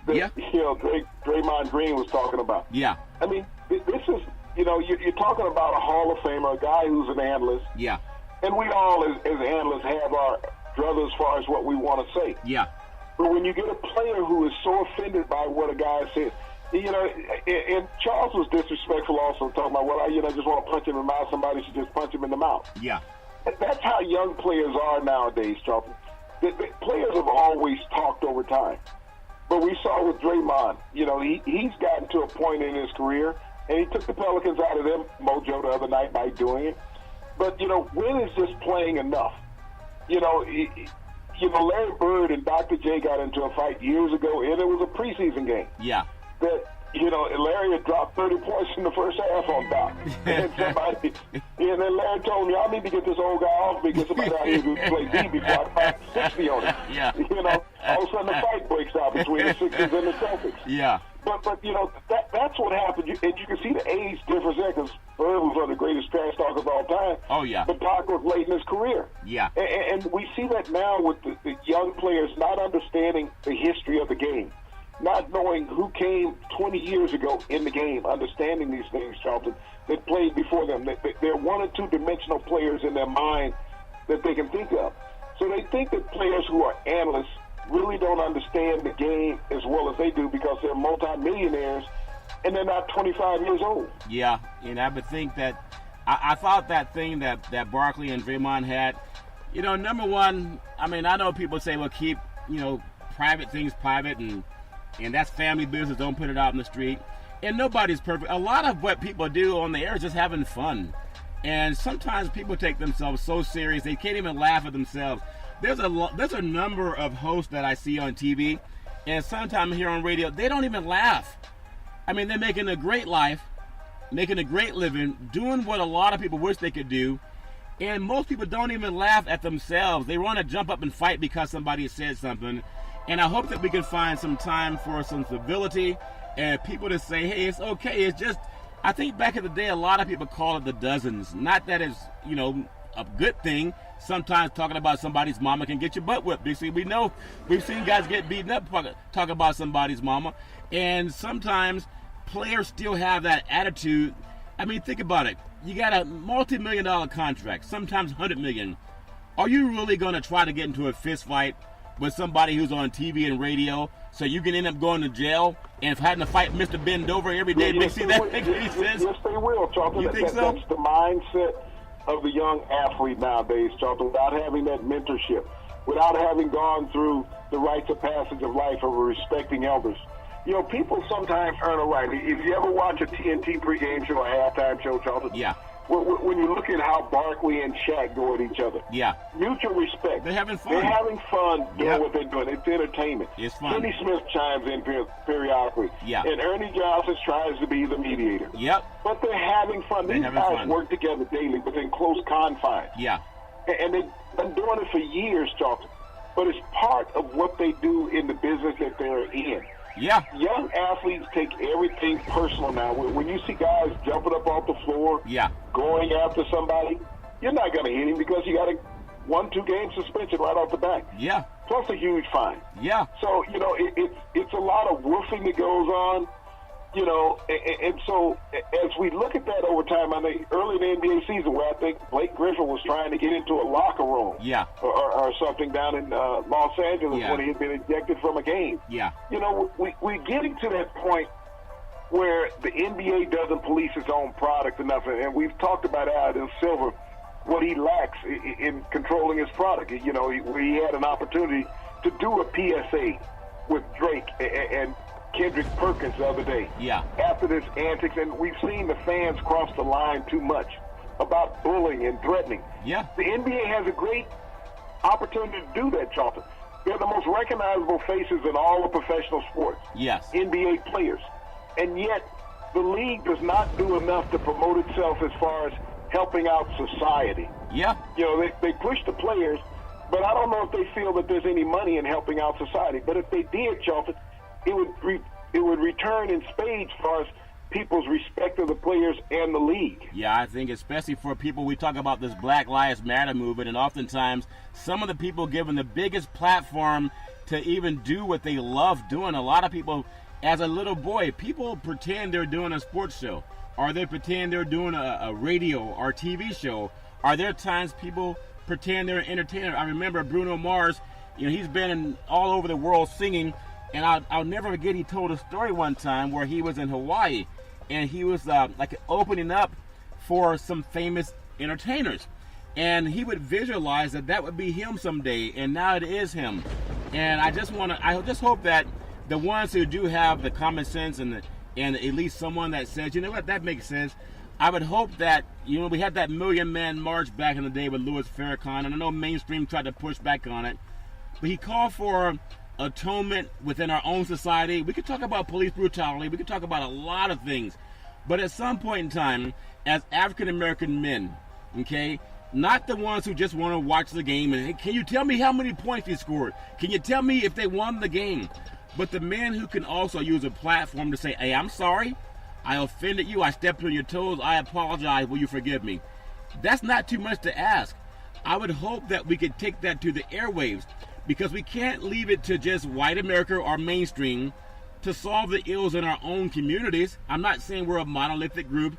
Draymond Green was talking about. Yeah. I mean, this is, you're talking about a Hall of Famer, a guy who's an analyst. Yeah. And we all, as analysts, have our druthers as far as what we want to say. Yeah. But when you get a player who is so offended by what a guy says, and Charles was disrespectful also, talking about, I just want to punch him in the mouth. Somebody should just punch him in the mouth. Yeah. That's how young players are nowadays, Charlton. The players have always talked over time. But we saw with Draymond, he's gotten to a point in his career, and he took the Pelicans out of their mojo the other night by doing it. But, when is this playing enough? Larry Bird and Dr. J got into a fight years ago, and it was a preseason game. Yeah. That, Larry had dropped 30 points in the first half on Doc. And then Larry told him, y'all need to get this old guy off me, get somebody out here who can play D before I find 60 on him. Yeah. All of a sudden the fight breaks out between the Sixers and the Celtics. Yeah. But that's what happened. And you can see the age difference there, because Bird was one of the greatest trash talkers of all time. Oh, yeah. But Doc was late in his career. Yeah. And we see that now with the young players not understanding the history of the game, not knowing who came 20 years ago in the game, understanding these things, Charlton, that played before them. They're one or two dimensional players in their mind that they can think of. So they think that players who are analysts really don't understand the game as well as they do, because they're multimillionaires and they're not 25 years old. Yeah, and I would think that I thought that thing that Barkley and Draymond had, number one, I mean, I know people say, well, keep, private things private, and that's family business, don't put it out in the street. And nobody's perfect. A lot of what people do on the air is just having fun. And sometimes people take themselves so serious, they can't even laugh at themselves. There's a number of hosts that I see on TV, and sometimes here on radio, they don't even laugh. I mean, they're making a great life, making a great living, doing what a lot of people wish they could do, and most people don't even laugh at themselves. They want to jump up and fight because somebody said something. And I hope that we can find some time for some civility and people to say, hey, it's okay. It's just, I think back in the day, a lot of people call it the dozens. Not that it's, a good thing. Sometimes talking about somebody's mama can get your butt whipped. You see, we've seen guys get beaten up talking about somebody's mama. And sometimes players still have that attitude. I mean, think about it. You got a multi-million-dollar contract, sometimes $100 million. Are you really going to try to get into a fist fight with somebody who's on TV and radio, so you can end up going to jail and having to fight Mr. Bendover every day? Yes, they will. Yes, they will, Charlton. You think so? That's the mindset of the young athlete nowadays, Charlton, without having that mentorship, without having gone through the rites of passage of life of respecting elders. People sometimes earn a right. If you ever watch a TNT pregame show or halftime show, Charlton, yeah, when you look at how Barkley and Shaq go at each other. Yeah. Mutual respect. They're having fun. They're having fun doing Yep. what they're doing. It's entertainment. It's fun. Kenny Smith chimes in periodically. Yeah. And Ernie Johnson tries to be the mediator. Yep. But they're having fun. They're These having guys fun. work together daily within close confines. Yeah. And they've been doing it for years, Charlton. But it's part of what they do in the business that they're in. Yeah. Young athletes take everything personal now. When you see guys jumping up off the floor, Yeah. going after somebody, you're not going to hit him because you got a 1-2 game suspension right off the bat. Yeah. Plus a huge fine. Yeah. So, it's a lot of woofing that goes on, and so as we look at that over time, I think early in the NBA season where I think Blake Griffin was trying to get into a locker room Yeah. or something down in Los Angeles Yeah. when he had been ejected from a game. Yeah. We're getting to that point where the NBA doesn't police its own product enough, and we've talked about Adam Silver, what he lacks in controlling his product. He had an opportunity to do a PSA with Drake and Kendrick Perkins the other day. Yeah. After this antics, and we've seen the fans cross the line too much about bullying and threatening. Yeah. The NBA has a great opportunity to do that, Charlton. They're the most recognizable faces in all of professional sports. Yes. NBA players. And yet, the league does not do enough to promote itself as far as helping out society. Yeah. They push the players, but I don't know if they feel that there's any money in helping out society. But if they did, Charlton, it would return in spades as far as people's respect of the players and the league. Yeah, I think especially for people, we talk about this Black Lives Matter movement, and oftentimes some of the people given the biggest platform to even do what they love doing. A lot of people, as a little boy, people pretend they're doing a sports show, or they pretend they're doing a radio or TV show, or there are times people pretend they're an entertainer. I remember Bruno Mars, he's been all over the world singing, and I'll never forget, he told a story one time where he was in Hawaii, and he was like opening up for some famous entertainers. And he would visualize that would be him someday, and now it is him. And I just hope that the ones who do have the common sense and at least someone that says, you know what, that makes sense. I would hope that, we had that Million Man March back in the day with Louis Farrakhan, and I know mainstream tried to push back on it, but he called for atonement within our own society. We could talk about police brutality. We could talk about a lot of things. But at some point in time, as African American men, okay, not the ones who just want to watch the game and, hey, can you tell me how many points they scored? Can you tell me if they won the game? But the men who can also use a platform to say, hey, I'm sorry, I offended you, I stepped on your toes, I apologize, will you forgive me? That's not too much to ask. I would hope that we could take that to the airwaves, because we can't leave it to just white America or mainstream to solve the ills in our own communities. I'm not saying we're a monolithic group,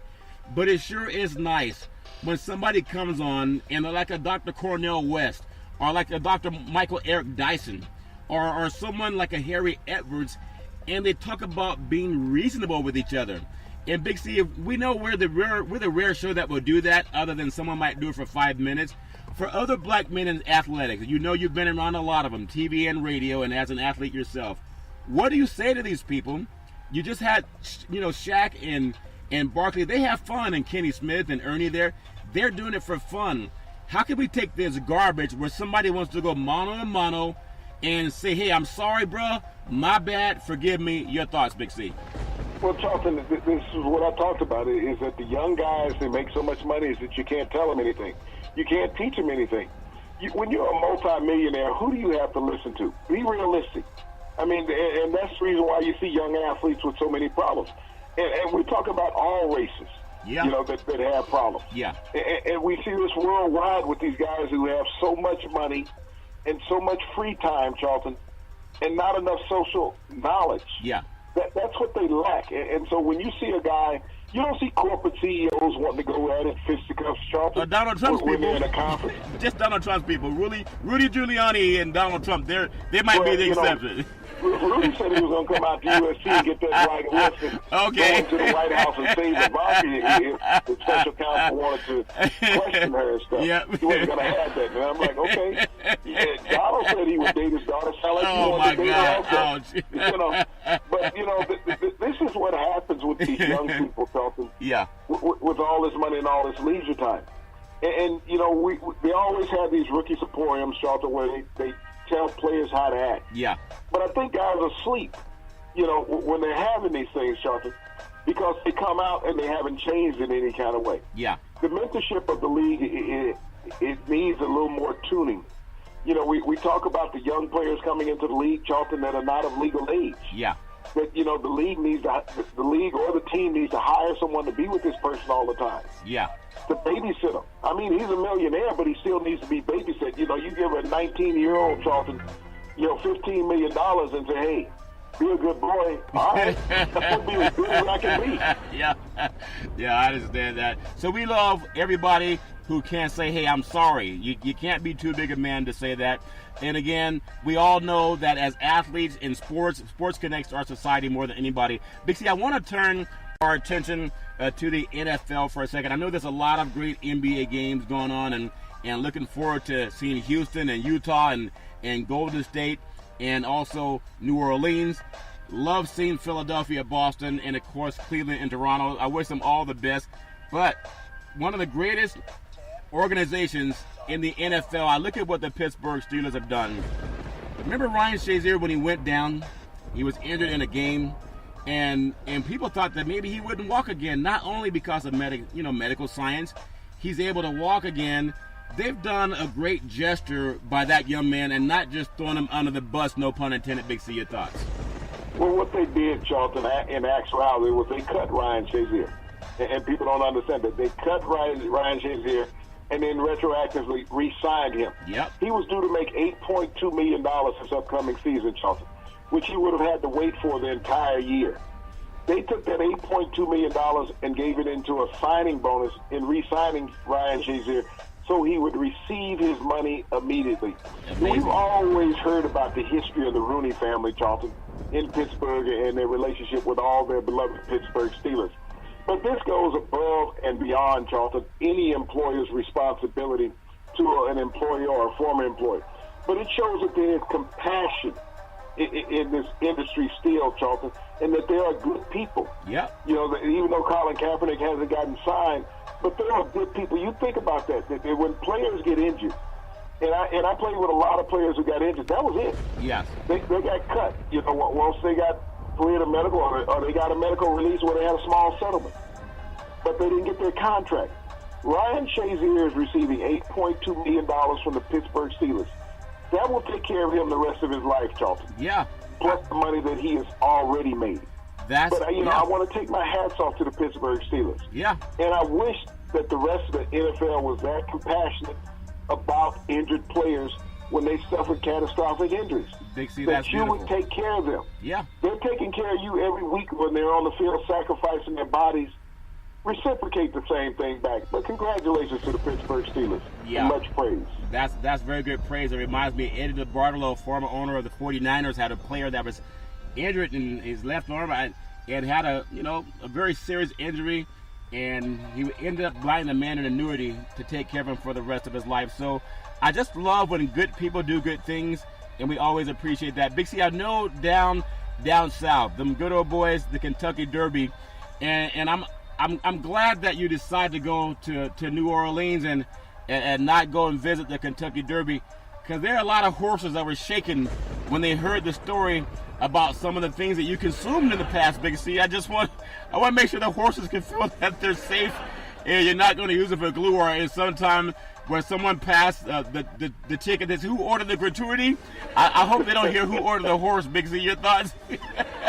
but it sure is nice when somebody comes on and they're like a Dr. Cornel West, or like a Dr. Michael Eric Dyson, or someone like a Harry Edwards, and they talk about being reasonable with each other. And Big C, we know we're the rare show that will do that, other than someone might do it for 5 minutes. For other black men in athletics, you've been around a lot of them, TV and radio, and as an athlete yourself, what do you say to these people? You just had, Shaq and Barkley. They have fun, and Kenny Smith and Ernie there. They're doing it for fun. How can we take this garbage where somebody wants to go mano a mano and say, hey, I'm sorry, bruh, my bad, forgive me? Your thoughts, Big C? Well, Charlton, this is what I talked about, is that the young guys, they make so much money is that you can't tell them anything. You can't teach them anything. When you're a multi-millionaire, who do you have to listen to? Be realistic. I mean, and that's the reason why you see young athletes with so many problems. And we talk about all races, yeah, that have problems. Yeah. And we see this worldwide with these guys who have so much money and so much free time, Charlton, and not enough social knowledge. Yeah. That's what they lack. And so when you see a guy, you don't see corporate CEOs wanting to go at it, fisticuffs, Charlton. Donald Trump's when people. They're in a conference. Just Donald Trump's people. Rudy Giuliani and Donald Trump, they might be the exception. Rudy said he was going to come out to USC and get that right Wilson, okay, go into the White House and save the Bobby if the special counsel wanted to question her and stuff. Yep. He wasn't going to have that. And I'm like, okay. Yeah, Donald said he would date his daughter. Sound like oh, my God. Ouch. But, this is what happens with these young people, Charlton, Yeah. with all this money and all this leisure time. And you know, they always have these rookie emporiums, Charlton, where they tell players how to act. Yeah. But I think guys are asleep, you know, when they're having these things, Charlton, because they come out and they haven't changed in any kind of way. Yeah. The mentorship of the league, it needs a little more tuning. You know, we talk about the young players coming into the league, Charlton, that are not of legal age. Yeah. That, you know, the league or the team needs to hire someone to be with this person all the time. Yeah. To babysit him. I mean, he's a millionaire, but he still needs to be babysat. You know, you give a 19-year-old Charlton, you know, $15 million and say, hey, be a good boy. All right. That would be as good as I can be. Yeah. Yeah, I understand that. So we love everybody who can say, hey, I'm sorry. You can't be too big a man to say that. And again, we all know that as athletes in sports connects our society more than anybody. Big C, I want to turn our attention to the NFL for a second. I know there's a lot of great NBA games going on, and looking forward to seeing Houston and Utah and Golden State and also New Orleans. Love seeing Philadelphia, Boston, and of course Cleveland and Toronto. I wish them all the best. But one of the greatest organizations in the NFL, I look at what the Pittsburgh Steelers have done. Remember Ryan Shazier when he went down? He was injured in a game, and people thought that maybe he wouldn't walk again. Not only because of medical science, he's able to walk again. They've done a great gesture by that young man and not just throwing him under the bus, no pun intended. Big C, your thoughts? Well, what they did, Charlton, in actuality, was they cut Ryan Shazier. And people don't understand that. They cut Ryan Shazier and then retroactively re-signed him. Yep. He was due to make $8.2 million this upcoming season, Charlton, which he would have had to wait for the entire year. They took that $8.2 million and gave it into a signing bonus in re-signing Ryan Shazier so he would receive his money immediately. We've always heard about the history of the Rooney family, Charlton, in Pittsburgh and their relationship with all their beloved Pittsburgh Steelers. But this goes above and beyond, Charlton, any employer's responsibility to an employee or a former employee. But it shows that there is compassion in this industry still, Charlton, and that there are good people. Yeah. You know, even though Colin Kaepernick hasn't gotten signed, but there are good people. You think about that when players get injured, and I played with a lot of players who got injured, that was it. Yes. They got cut. You know, once they got cleared a medical or they got a medical release where they had a small settlement, but they didn't get their contract. Ryan Shazier is receiving $8.2 million from the Pittsburgh Steelers. That will take care of him the rest of his life, Charlton. Yeah. Plus the money that he has already made. I want to take my hats off to the Pittsburgh Steelers. Yeah. And I wish that the rest of the NFL was that compassionate about injured players when they suffer catastrophic injuries. Big C, that that's you beautiful. would take care of them. Yeah. They're taking care of you every week when they're on the field sacrificing their bodies. Reciprocate the same thing back. But congratulations to the Pittsburgh Steelers. Yeah. And much praise. That's very good praise. It reminds me, Eddie DeBartolo, former owner of the 49ers, had a player that was injured in his left arm and had a very serious injury, and he ended up buying the man an annuity to take care of him for the rest of his life. So I just love when good people do good things, and we always appreciate that. Big C, I know down south, them good old boys, the Kentucky Derby, and I'm glad that you decided to go to New Orleans and not go and visit the Kentucky Derby, because there are a lot of horses that were shaken when they heard the story about some of the things that you consumed in the past, Big C. I want to make sure the horses can feel that they're safe and you're not going to use it for glue, or sometime where someone passed the ticket that's who ordered the gratuity. I hope they don't hear who ordered the horse. Big Z, your thoughts?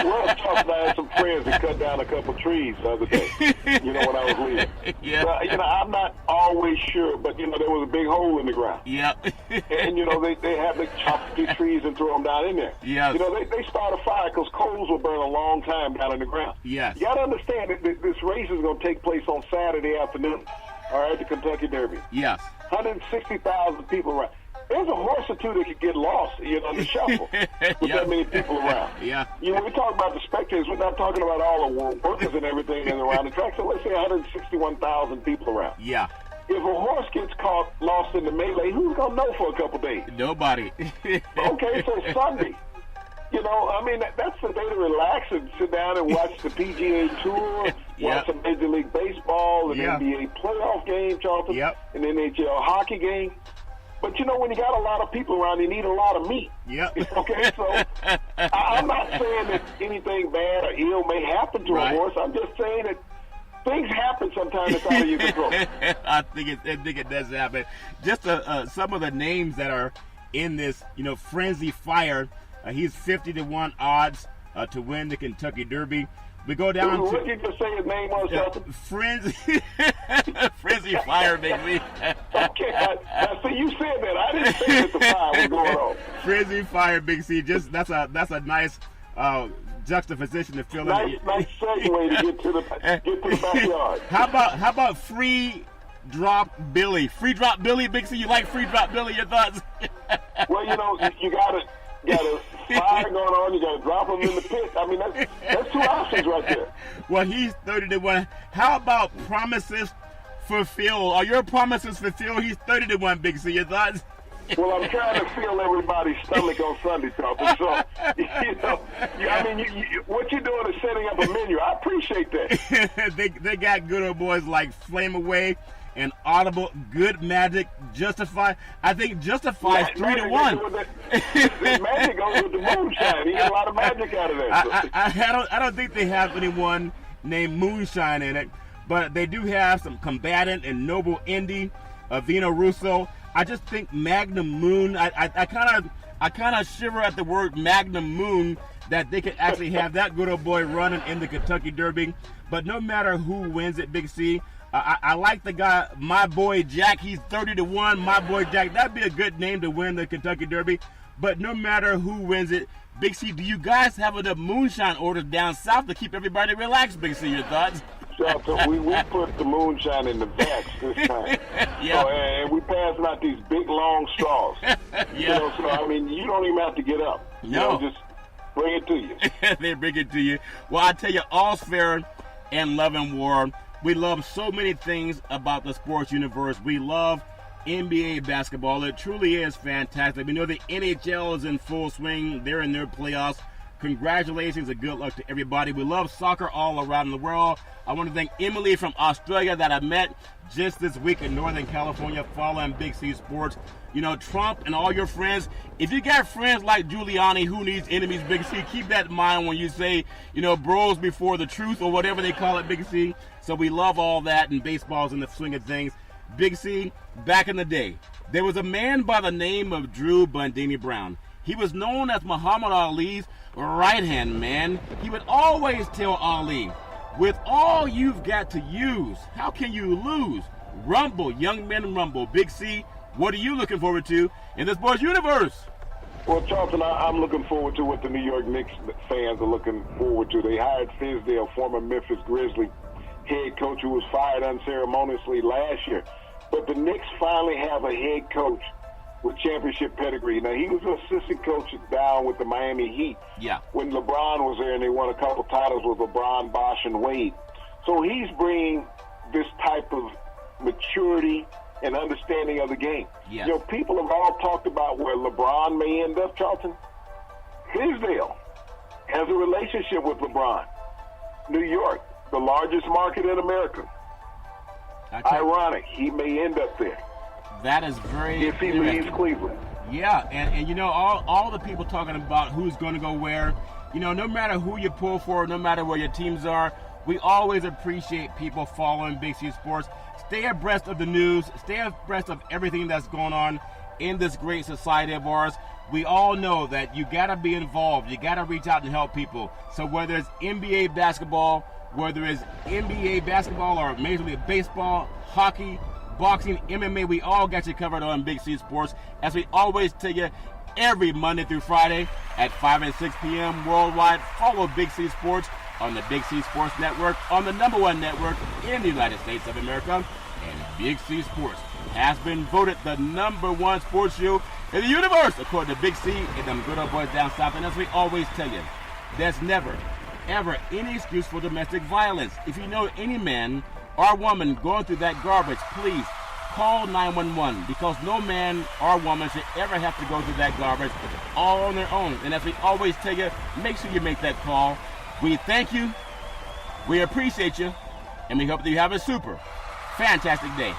Well, Charles, I had some friends that cut down a couple trees the other day, when I was leaving. Yeah. But, I'm not always sure, but, there was a big hole in the ground. Yeah. And, they have to chop the trees and throw them down in there. Yes. They start a fire because coals will burn a long time down in the ground. Yes. You got to understand that this race is going to take place on Saturday afternoon, all right, the Kentucky Derby. Yes. 160,000 people around. There's a horse or two that could get lost, in the shuffle with that many people around. Yeah. When we talk about the spectators, we're not talking about all the workers and everything that's around the track. So let's say 161,000 people around. Yeah. If a horse gets caught lost in the melee, who's going to know for a couple days? Nobody. Okay, so Sunday, You know, I mean, that's the day to relax and sit down and watch the PGA Tour, watch some Major League Baseball, an NBA playoff game, Charlton, an NHL hockey game. But, you know, when you got a lot of people around, you need a lot of meat. Okay, so I'm not saying that anything bad or ill may happen to a horse. I'm just saying that things happen sometimes that's out of your control. I think it does happen. Just some of the names that are in this, you know, Frenzy Fire. He's 50-1 odds to win the Kentucky Derby. We go down to... What did you just say his name was, Frenzy Fire, baby. Okay, now see, you said that. I didn't say that the fire was going on. Frenzy Fire, Big C. Just that's a nice juxtaposition to fill in. Nice segue to get to the backyard. How about Free Drop Billy? Free Drop Billy, Big C. You like Free Drop Billy? Your thoughts? Well, you know, you got a fire going on. You got to drop him in the pit. I mean, that's two options right there. Well, he's 30-1. How about Promises Fulfilled? Are your promises fulfilled? He's 30-1. Big C. Your thoughts? Well, I'm trying to fill everybody's stomach on Sunday, Charlton. So, you know, I mean, what you're doing is setting up a menu. I appreciate that. they got good old boys like Flame Away and Audible, Good Magic, Justify. I think Justify is 3-1. The magic goes with the moonshine. You get a lot of magic out of that. I don't think they have anyone named Moonshine in it, but they do have some Combatant and Noble Indy, Vino Russo. I just think Magnum Moon. I kind of shiver at the word Magnum Moon that they could actually have that good old boy running in the Kentucky Derby. But no matter who wins it, Big C, I like the guy, my boy Jack. He's 30-1. My boy Jack. That'd be a good name to win the Kentucky Derby. But no matter who wins it, Big C, do you guys have enough moonshine orders down south to keep everybody relaxed? Big C, your thoughts? So we put the moonshine in the vats this time. So, and we passing out these big long straws. You know, so I mean, you don't even have to get up. You know, just bring it to you. They bring it to you. Well, I tell you, all's fair in love and war. We love so many things about the sports universe. We love NBA basketball. It truly is fantastic. We know the NHL is in full swing. They're in their playoffs. Congratulations and good luck to everybody. We love soccer all around the world. I want to thank Emily from Australia that I met just this week in Northern California following Big C Sports. You know, Trump and all your friends, if you got friends like Giuliani, who needs enemies, Big C, keep that in mind when you say, you know, bros before the truth or whatever they call it, Big C. So we love all that, and baseball's in the swing of things. Big C, back in the day, there was a man by the name of Drew Bundini Brown. He was known as Muhammad Ali's right-hand man. He would always tell Ali, with all you've got to use, how can you lose? Rumble, young men rumble. Big C, what are you looking forward to in this sports universe? Well, Charlton, I'm looking forward to what the New York Knicks fans are looking forward to. They hired Fizdale, former Memphis Grizzly head coach who was fired unceremoniously last year. But the Knicks finally have a head coach with championship pedigree. Now, he was an assistant coach down with the Miami Heat when LeBron was there, and they won a couple titles with LeBron, Bosh, and Wade. So he's bringing this type of maturity and understanding of the game. You know, people have all talked about where LeBron may end up, Charlton. Fizdale has a relationship with LeBron. New York, the largest market in America. Ironic, he may end up there. That is very if he leaves Cleveland. Yeah, and you know, all the people talking about who's going to go where, you know, no matter who you pull for, no matter where your teams are, we always appreciate people following Big C Sports. Stay abreast of the news, stay abreast of everything that's going on in this great society of ours. We all know that you got to be involved. You got to reach out and help people. So whether it's NBA basketball, whether it's NBA basketball or Major League Baseball, hockey, boxing, MMA, we all got you covered on Big C Sports. As we always tell you, every Monday through Friday at 5 and 6 p.m. worldwide, follow Big C Sports on the Big C Sports Network, on the #1 network in the United States of America. And Big C Sports has been voted the #1 sports show in the universe, according to Big C and them good old boys down south. And as we always tell you, there's never, ever any excuse for domestic violence. If you know any man or woman going through that garbage, please call 911, because no man or woman should ever have to go through that garbage all on their own. And as we always tell you, make sure you make that call. We thank you, we appreciate you, and we hope that you have a super fantastic day.